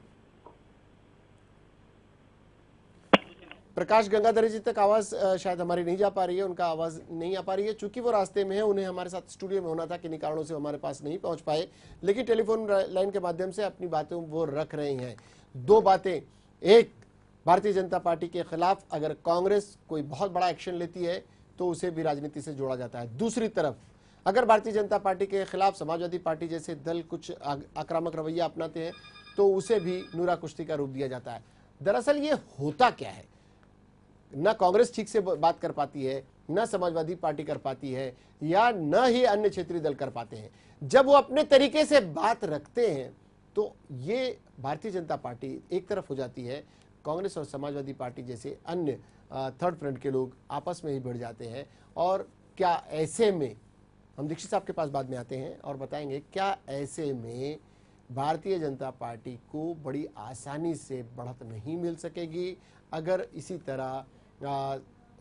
प्रकाश गंगाधर जी तक आवाज शायद हमारी नहीं जा पा रही है, उनका आवाज नहीं आ पा रही है, चूंकि वो रास्ते में है, उन्हें हमारे साथ स्टूडियो में होना था, किन्हीं कारणों से हमारे पास नहीं पहुंच पाए, लेकिन टेलीफोन लाइन के माध्यम से अपनी बातें वो रख रहे हैं। दो बातें, एक, भारतीय जनता पार्टी के खिलाफ अगर कांग्रेस कोई बहुत बड़ा एक्शन लेती है तो उसे भी राजनीति से जोड़ा जाता है। दूसरी तरफ अगर भारतीय जनता पार्टी के खिलाफ समाजवादी पार्टी जैसे दल कुछ आक्रामक रवैया अपनाते हैं तो उसे भी नूरा कुश्ती का रूप दिया जाता है। दरअसल ये होता क्या है, न कांग्रेस ठीक से बात कर पाती है, न समाजवादी पार्टी कर पाती है, या न ही अन्य क्षेत्रीय दल कर पाते हैं। जब वो अपने तरीके से बात रखते हैं तो ये भारतीय जनता पार्टी एक तरफ हो जाती है, कांग्रेस और समाजवादी पार्टी जैसे अन्य थर्ड फ्रंट के लोग आपस में ही भिड़ जाते हैं। और क्या ऐसे में, हम दीक्षित साहब के पास बाद में आते हैं और बताएंगे, क्या ऐसे में भारतीय जनता पार्टी को बड़ी आसानी से बढ़त नहीं मिल सकेगी अगर इसी तरह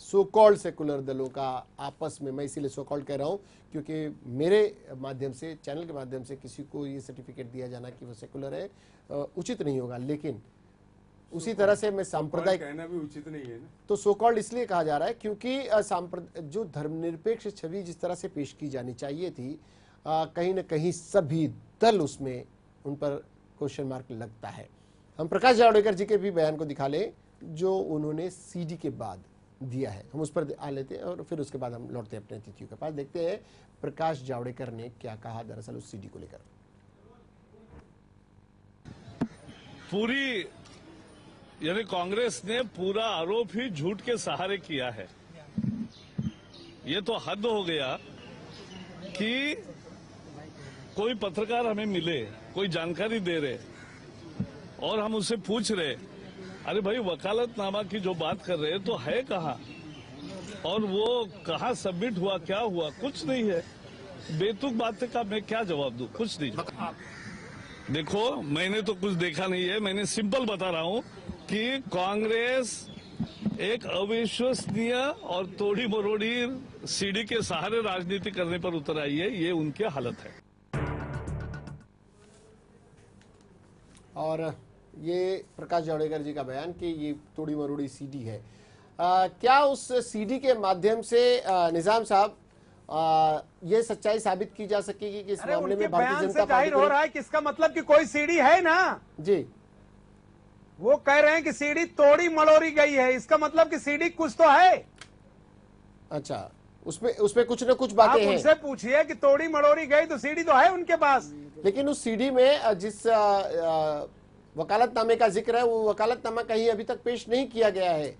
सो कॉल्ड सेकुलर दलों का आपस में, मैं इसीलिए सो कॉल्ड कह रहा हूं क्योंकि मेरे माध्यम से, चैनल के माध्यम से किसी को ये सर्टिफिकेट दिया जाना कि वो सेकुलर है उचित नहीं होगा, लेकिन उसी तरह से मैं सांप्रदायिक कहना भी उचित नहीं है ना। तो सो कॉल्ड इसलिए कहा जा रहा है क्योंकि जो धर्मनिरपेक्ष छवि जिस तरह से पेश की जानी चाहिए थी, कहीं ना कहीं सभी दल उसमें उन पर क्वेश्चन मार्क लगता है। हम प्रकाश जावड़ेकर जी के भी बयान को दिखा लें जो उन्होंने सीडी के बाद दिया है। हम उस पर आ लेते हैं और फिर उसके बाद हम लौटते हैं अपने अतिथियों के पास। देखते हैं प्रकाश जावड़ेकर ने क्या कहा दरअसल उस सीडी को लेकर। पूरी यानी कांग्रेस ने पूरा आरोप ही झूठ के सहारे किया है। ये तो हद हो गया कि कोई पत्रकार हमें मिले, कोई जानकारी दे रहे और हम उससे पूछ रहे, अरे भाई वकालतनामा की जो बात कर रहे हैं तो है कहाँ, और वो कहाँ सबमिट हुआ, क्या हुआ, कुछ नहीं है। बेतुक बातें का मैं क्या जवाब दूं, कुछ नहीं। देखो मैंने तो कुछ देखा नहीं है, मैंने सिंपल बता रहा हूं कि कांग्रेस एक अविश्वसनीय और तोड़ी मरोड़ी सीढ़ी के सहारे राजनीति करने पर उतर आई है। ये उनकी हालत है। और ये प्रकाश जावड़ेकर जी का बयान कि ये तोड़ी मरोड़ी सीडी है। क्या उस सीडी के माध्यम से निजाम साहब ये सच्चाई साबित की जा सकेगी कि इस मामले में भारतीय जनता पार्टी हो रहा है कि इसका मतलब कि कोई सीडी है ना जी, वो कह रहे हैं कि सीडी तोड़ी मड़ोड़ी गई है, इसका मतलब कि सीडी कुछ तो है। अच्छा, उसमें कुछ न कुछ बातें हैं। उनसे पूछिए कि तोड़ी मड़ोड़ी गई तो सीडी तो है उनके पास। लेकिन उस सीडी में जिस वकालतनामे का जिक्र है वो वकालतनामा कहीं अभी तक पेश नहीं किया गया है।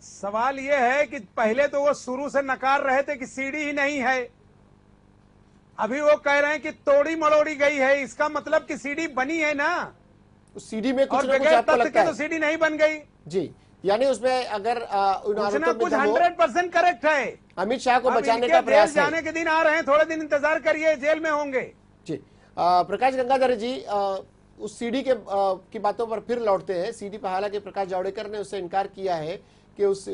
सवाल ये है कि पहले तो वो शुरू से नकार रहे थे कि सीडी ही नहीं है, अभी वो कह रहे हैं कि तोड़ी मड़ोड़ी गई है, इसका मतलब कि सीडी बनी है ना। उस सीडी में कुछ न कुछ आपको लगता है तो सीडी नहीं बन गई जी, यानी उसमें अगर उन आरोपों में कुछ 100% करेक्ट है। अमित शाह को बचाने का प्रयास है। जाने के दिन आ रहे हैं, थोड़े दिन इंतजार करिए, जेल में होंगे जी। प्रकाश गंगाधर जी, उस सीडी की बातों पर फिर लौटते हैं। सीडी पर हालांकि प्रकाश जावड़ेकर ने उससे इनकार किया है कि उस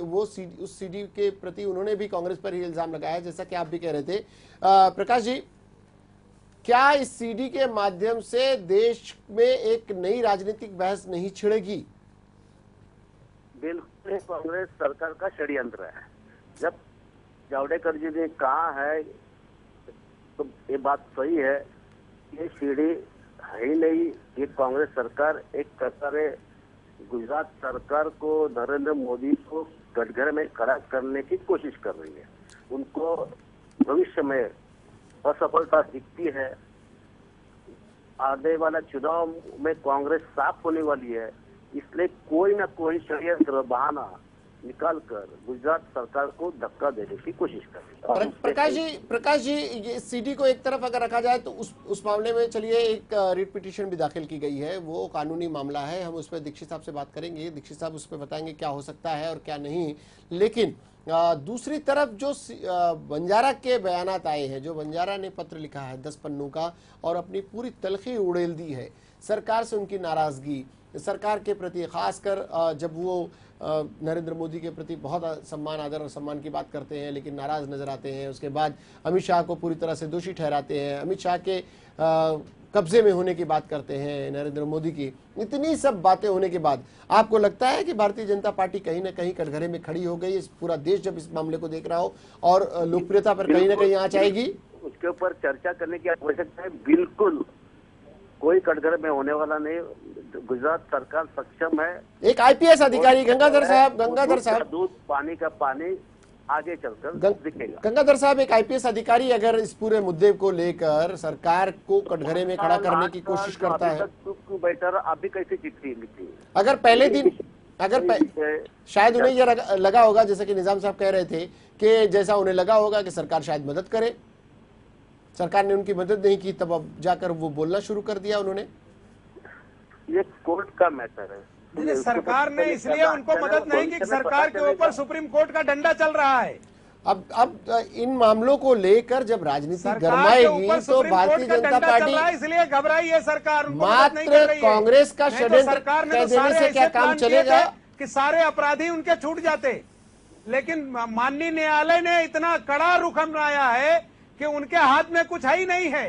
सीडी के प्रति उन्होंने भी कांग्रेस पर ही इल्जाम लगाया, जैसा कि आप भी कह रहे थे। प्रकाश जी, क्या इस सीडी के माध्यम से देश में एक नई राजनीतिक बहस नहीं छिड़ेगी? बिल्कुल कांग्रेस सरकार का षड्यंत्र है। जब जावड़ेकर जी ने कहा है तो ये बात सही है, ये सीडी है ही नहीं। ये कांग्रेस सरकार एक प्रकारे गुजरात सरकार को, नरेंद्र मोदी को कटघरे में खड़ा करने की कोशिश कर रही है। उनको भविष्य में असफलता दिखती है। आने वाला चुनाव में कांग्रेस साफ होने वाली है, इसलिए कोई ना कोई षड्यंत्र बहाना निकालकर गुजरात सरकार को धक्का देने की कोशिश कर रही है। प्रकाश जी, ये सीडी को एक तरफ अगर रखा जाए तो उस मामले में चलिए एक रिट पिटीशन भी दाखिल की गई है, वो कानूनी मामला है। हम उस पर दीक्षित साहब से बात करेंगे, दीक्षित साहब उस पर बताएंगे क्या हो सकता है और क्या नहीं। लेकिन दूसरी तरफ जो बंजारा के बयानात आए हैं, जो बंजारा ने पत्र लिखा है 10 पन्नों का और अपनी पूरी तलखी उड़ेल दी है, सरकार से उनकी नाराजगी, सरकार के प्रति, खासकर जब वो नरेंद्र मोदी के प्रति बहुत सम्मान, आदर और सम्मान की बात करते हैं लेकिन नाराज नजर आते हैं। उसके बाद अमित शाह को पूरी तरह से दोषी ठहराते हैं, अमित शाह के कब्जे में होने की बात करते हैं नरेंद्र मोदी की। इतनी सब बातें होने के बाद आपको लगता है कि भारतीय जनता पार्टी कहीं ना कहीं कटघरे में खड़ी हो गई? पूरा देश जब इस मामले को देख रहा हो और लोकप्रियता पर कहीं ना कहीं आ जाएगी, उसके ऊपर चर्चा करने की आवश्यकता है। बिल्कुल कोई कटघरे में होने वाला नहीं। गुजरात सरकार सक्षम है। एक आईपीएस अधिकारी गंगाधर साहब, दूध पानी का पानी आगे चलकर दिखेगा। गंगाधर साहब, एक आईपीएस अधिकारी अगर इस पूरे मुद्दे को लेकर सरकार को कटघरे में खड़ा करने की कोशिश करता है, बेटर अभी कैसे चिट्ठी लिखी? अगर पहले दिन शायद उन्हें यह लगा होगा, जैसे कि निजाम साहब कह रहे थे कि जैसा उन्हें लगा होगा कि सरकार शायद मदद करे, सरकार ने उनकी मदद नहीं की, तब अब जाकर वो बोलना शुरू कर दिया उन्होंने। ये कोर्ट का मैटर है। सरकार ने इसलिए उनको मदद नहीं की, सरकार के ऊपर सुप्रीम कोर्ट का डंडा चल रहा है। अब इन मामलों को लेकर जब राजनीति गरमाएगी तो भारतीय जनता पार्टी इसलिए घबराई है सरकार, मात्र कांग्रेस का षड्यंत्र कह देने से क्या काम चलेगा कि सारे अपराधी उनके छूट जाते। लेकिन माननीय न्यायालय ने इतना कड़ा रुख अपनाया है कि उनके हाथ में कुछ है ही नहीं है।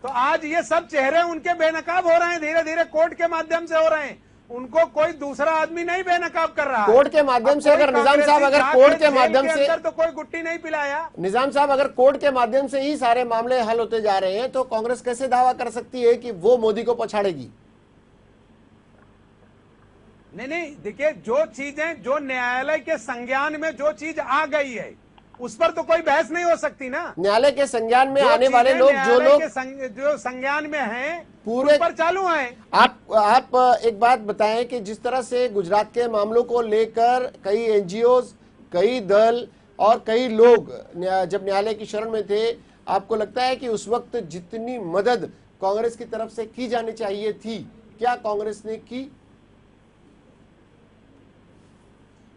तो आज ये सब चेहरे उनके बेनकाब हो रहे हैं, धीरे धीरे कोर्ट के माध्यम से हो रहे हैं। उनको कोई दूसरा आदमी नहीं बेनकाब कर रहा है। कोर्ट के माध्यम से अगर निजाम साहब अगर कोर्ट के माध्यम से तो कोई गुट्टी नहीं पिलाया, निजाम साहब अगर कोर्ट के माध्यम से ही सारे मामले हल होते जा रहे हैं तो कांग्रेस कैसे दावा कर सकती है कि वो मोदी को पछाड़ेगी? नहीं, देखिए, जो चीजें जो न्यायालय के संज्ञान में जो चीज आ गई है उस पर तो कोई बहस नहीं हो सकती ना। न्यायालय के संज्ञान में आने वाले लोग, जो लोग जो संज्ञान में हैं पूरे पर चालू हैं। आप एक बात बताएं कि जिस तरह से गुजरात के मामलों को लेकर कई एनजीओज, कई दल और कई लोग जब न्यायालय की शरण में थे, आपको लगता है कि उस वक्त जितनी मदद कांग्रेस की तरफ से की जानी चाहिए थी, क्या कांग्रेस ने की?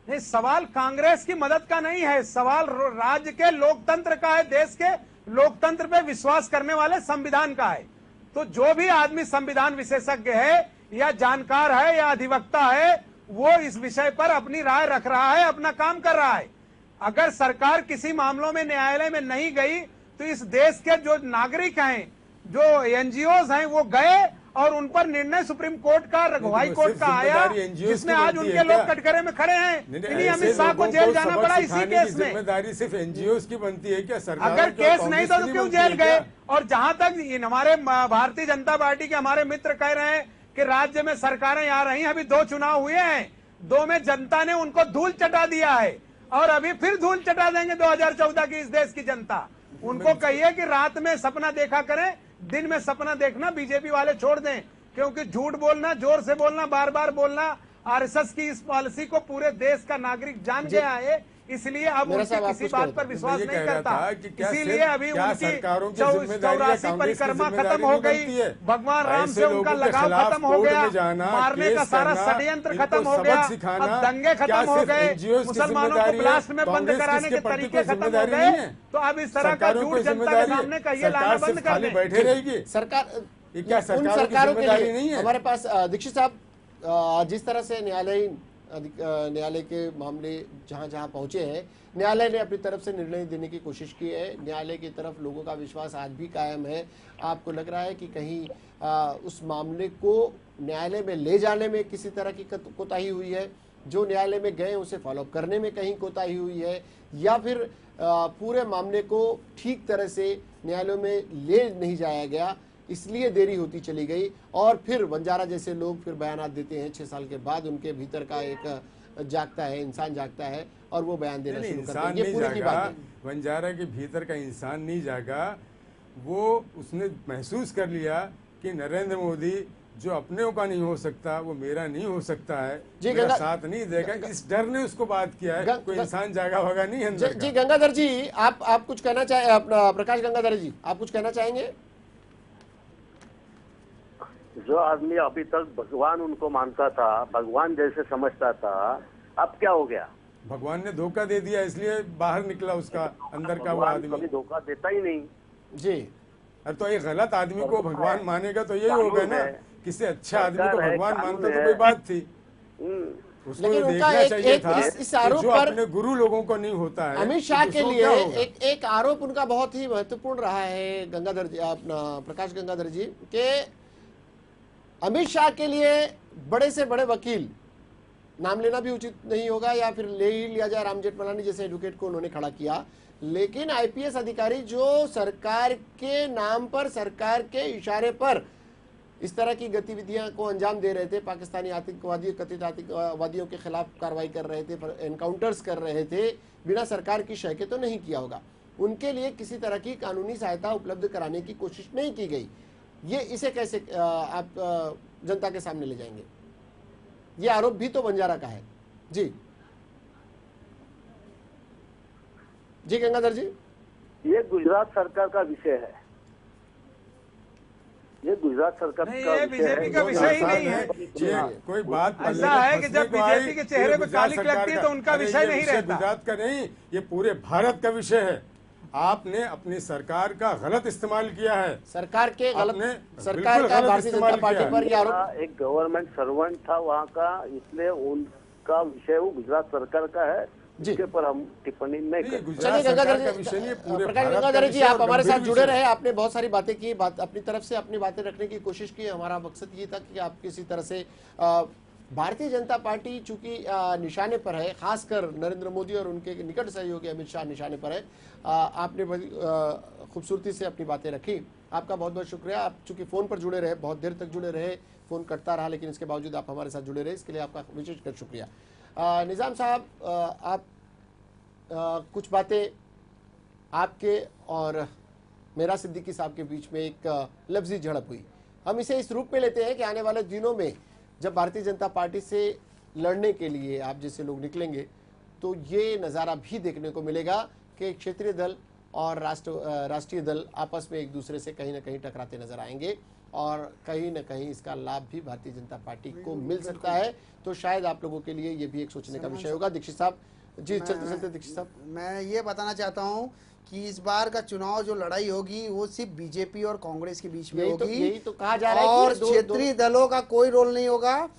नहीं, सवाल कांग्रेस की मदद का नहीं है, सवाल राज्य के लोकतंत्र का है, देश के लोकतंत्र पे विश्वास करने वाले संविधान का है। तो जो भी आदमी संविधान विशेषज्ञ है या जानकार है या अधिवक्ता है, वो इस विषय पर अपनी राय रख रहा है, अपना काम कर रहा है। अगर सरकार किसी मामलों में न्यायालय में नहीं गई तो इस देश के जो नागरिक हैं, जो एनजीओज हैं, वो गए और उन पर निर्णय सुप्रीम कोर्ट का, रघुवाई कोर्ट का आया, जिसमें आज उनके लोग कटघरे में खड़े हैं। इन्हीं अमित शाह को जेल जाना पड़ा इसी केस में। जिम्मेदारी सिर्फ एनजीओ की बनती है क्या? सरकार अगर केस नहीं तो क्यों जेल गए? और जहां तक हमारे भारतीय जनता पार्टी के हमारे मित्र कह रहे हैं कि राज्य में सरकारें आ रही हैं, अभी 2 चुनाव हुए हैं, 2 में जनता ने उनको धूल चटा दिया है और अभी फिर धूल चटा देंगे 2014 की इस देश की जनता। उनको कहिए कि रात में सपना देखा करें, दिन में सपना देखना बीजेपी वाले छोड़ दें, क्योंकि झूठ बोलना, जोर से बोलना, बार बार बोलना, आरएसएस की इस पॉलिसी को पूरे देश का नागरिक जान गया है, इसलिए अब उनकी किसी बात पर विश्वास नहीं करता। इसीलिए अभी उनकी 84वीं परिक्रमा खत्म हो गई, भगवान राम से उनका लगाव खत्म हो गया, मारने का सारा षड्यंत्र खत्म हो गया, अब दंगे खत्म हो गए, मुसलमानों को ब्लास्ट में बंद कराने के तरीके खत्म हो गए। तो अब इस तरह का झूठ जनता के सामने कहिए लाना बंद कर दें। बैठे रहेगी सरकार। क्या उन सरकारों के लिए नहीं है? हमारे पास दीक्षित साहब, जिस तरह से न्यायालय के मामले जहां जहां पहुंचे हैं, न्यायालय ने अपनी तरफ से निर्णय देने की कोशिश की है, न्यायालय की तरफ लोगों का विश्वास आज भी कायम है। आपको लग रहा है कि कहीं उस मामले को न्यायालय में ले जाने में किसी तरह की कोताही हुई है, जो न्यायालय में गए उसे फॉलोअप करने में कहीं कोताही हुई है, या फिर पूरे मामले को ठीक तरह से न्यायालय में ले नहीं जाया गया, इसलिए देरी होती चली गई? और फिर बंजारा जैसे लोग फिर बयान देते हैं 6 साल के बाद, उनके भीतर का एक जागता है, इंसान जागता है और वो बयान देना शुरू करते हैं। ये पूरी की बात है। बंजारा के भीतर का इंसान नहीं जागा, वो उसने महसूस कर लिया कि नरेंद्र मोदी जो अपने का नहीं हो सकता वो मेरा नहीं हो सकता है, मेरा साथ नहीं देगा, इस डर ने उसको बात किया है। कोई इंसान जागा होगा नहीं अंदर। जी गंगाधर जी, आप कुछ कहना चाहे? प्रकाश गंगाधर जी, आप कुछ कहना चाहेंगे? जो आदमी अभी तक भगवान उनको मानता था, भगवान जैसे समझता था, अब क्या हो गया? भगवान ने धोखा दे दिया, इसलिए बाहर निकला उसका अंदर का वो आदमी। कभी धोखा देता ही नहीं जी। अरे तो ये गलत आदमी को भगवान मानेगा तो यही होगा ना। किसी अच्छे आदमी को भगवान मानता तो कोई बात थी, उसको देखना चाहिए था। इस आरोप जो पर अपने गुरु लोगों को नहीं होता है, अमित शाह के लिए एक आरोप उनका बहुत ही महत्वपूर्ण रहा है, गंगाधर जी, अपना प्रकाश गंगाधर जी, के अमित शाह के लिए बड़े से बड़े वकील, नाम लेना भी उचित नहीं होगा या फिर ले ही लिया जाए, राम जेठमलानी जैसे एडवोकेट को उन्होंने खड़ा किया, लेकिन आईपीएस अधिकारी जो सरकार के नाम पर, सरकार के इशारे पर इस तरह की गतिविधियां को अंजाम दे रहे थे, पाकिस्तानी आतंकवादियों, कथित आतंकवादियों के खिलाफ कार्रवाई कर रहे थे, एनकाउंटर्स कर रहे थे, बिना सरकार की शय के तो नहीं किया होगा, उनके लिए किसी तरह की कानूनी सहायता उपलब्ध कराने की कोशिश नहीं की गई। ये इसे कैसे आप जनता के सामने ले जाएंगे? ये आरोप भी तो बंजारा का है। जी जी गंगाधर जी, ये गुजरात सरकार का विषय है, ये गुजरात सरकार नहीं, ये बीजेपी का विषय ही नहीं है। कोई बात ऐसा है कि जब बीजेपी के चेहरे पे कालिक लगती है तो उनका विषय नहीं रहता। गुजरात का नहीं, ये पूरे भारत का विषय है। आपने अपनी सरकार का गलत इस्तेमाल किया है, सरकार के गलत, सरकार का भारतीय जनता पार्टी पर यह आरोप। एक गवर्नमेंट सर्वेंट था वहाँ का, इसलिए उनका विषय वो गुजरात सरकार का है, जिसके पर हम टिप्पणी नहीं करते। चलिए गंगाधर जी, प्रकाश गंगाधर जी, आप हमारे साथ जुड़े रहे, आपने बहुत सारी बातें की, अपनी तरफ से अपनी बातें रखने की कोशिश की। हमारा मकसद ये था कि आप किसी तरह से भारतीय जनता पार्टी चूंकि निशाने पर है, खासकर नरेंद्र मोदी और उनके निकट सहयोगी अमित शाह निशाने पर है। आपने बड़ी खूबसूरती से अपनी बातें रखी, आपका बहुत बहुत शुक्रिया। आप चूंकि फोन पर जुड़े रहे, बहुत देर तक जुड़े रहे, फोन कटता रहा लेकिन इसके बावजूद आप हमारे साथ जुड़े रहे, इसके लिए आपका विशेषकर शुक्रिया। निजाम साहब, आप कुछ बातें आपके और मेरा सिद्दीकी साहब के बीच में एक लफ्जी झड़प हुई, हम इसे इस रूप में लेते हैं कि आने वाले दिनों में जब भारतीय जनता पार्टी से लड़ने के लिए आप जैसे लोग निकलेंगे तो ये नज़ारा भी देखने को मिलेगा कि क्षेत्रीय दल और राष्ट्रीय दल आपस में एक दूसरे से कहीं ना कहीं टकराते नजर आएंगे और कहीं ना कहीं इसका लाभ भी भारतीय जनता पार्टी को मिल सकता है। तो शायद आप लोगों के लिए ये भी एक सोचने का विषय होगा। दीक्षित साहब जी, चलते चलते दीक्षित साहब, मैं ये बताना चाहता हूँ कि इस बार का चुनाव जो लड़ाई होगी वो सिर्फ बीजेपी और कांग्रेस के बीच में होगी। यही तो कहा जा रहा है और क्षेत्रीय दलों का कोई रोल नहीं होगा।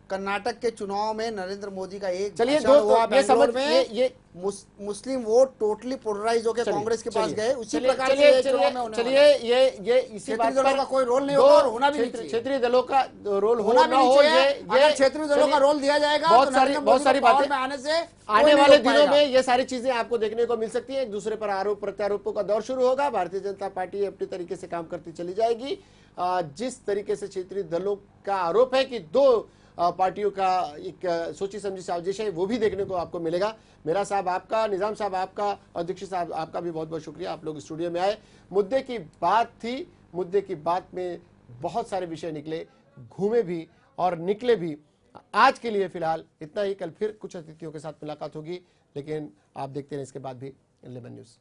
कर्नाटक के चुनाव में नरेंद्र मोदी का एक चलिए ये समझ में ये मुस्लिम वोट टोटली पोलराइज होकर कांग्रेस के पास गए। उसी प्रकार चलिए ये इसी बात दलों का कोई रोल नहीं होगा और होना भी नहीं चाहिए। क्षेत्रीय दलों का रोल होना भी नहीं चाहिए। ये क्षेत्रीय दलों का रोल दिया जाएगा बहुत सारी बातें आने से आने वाले दिनों में ये सारी चीजें आपको देखने को मिल सकती है। एक दूसरे पर आरोप प्रत्यारोपों का दौर शुरू होगा। भारतीय जनता पार्टी अपने तरीके से काम करती चली जाएगी। जिस तरीके से क्षेत्रीय दलों का आरोप है कि दो पार्टियों का एक सोची समझी साजिश है, वो भी देखने को आपको मिलेगा। मेरा साहब आपका, निजाम साहब आपका और दीक्षित साहब आपका भी बहुत बहुत शुक्रिया, आप लोग स्टूडियो में आए। मुद्दे की बात थी, मुद्दे की बात में बहुत सारे विषय निकले, घूमे भी और निकले भी। आज के लिए फिलहाल इतना ही, कल फिर कुछ अतिथियों के साथ मुलाकात होगी, लेकिन आप देखते रहें इसके बाद भी 11 न्यूज़।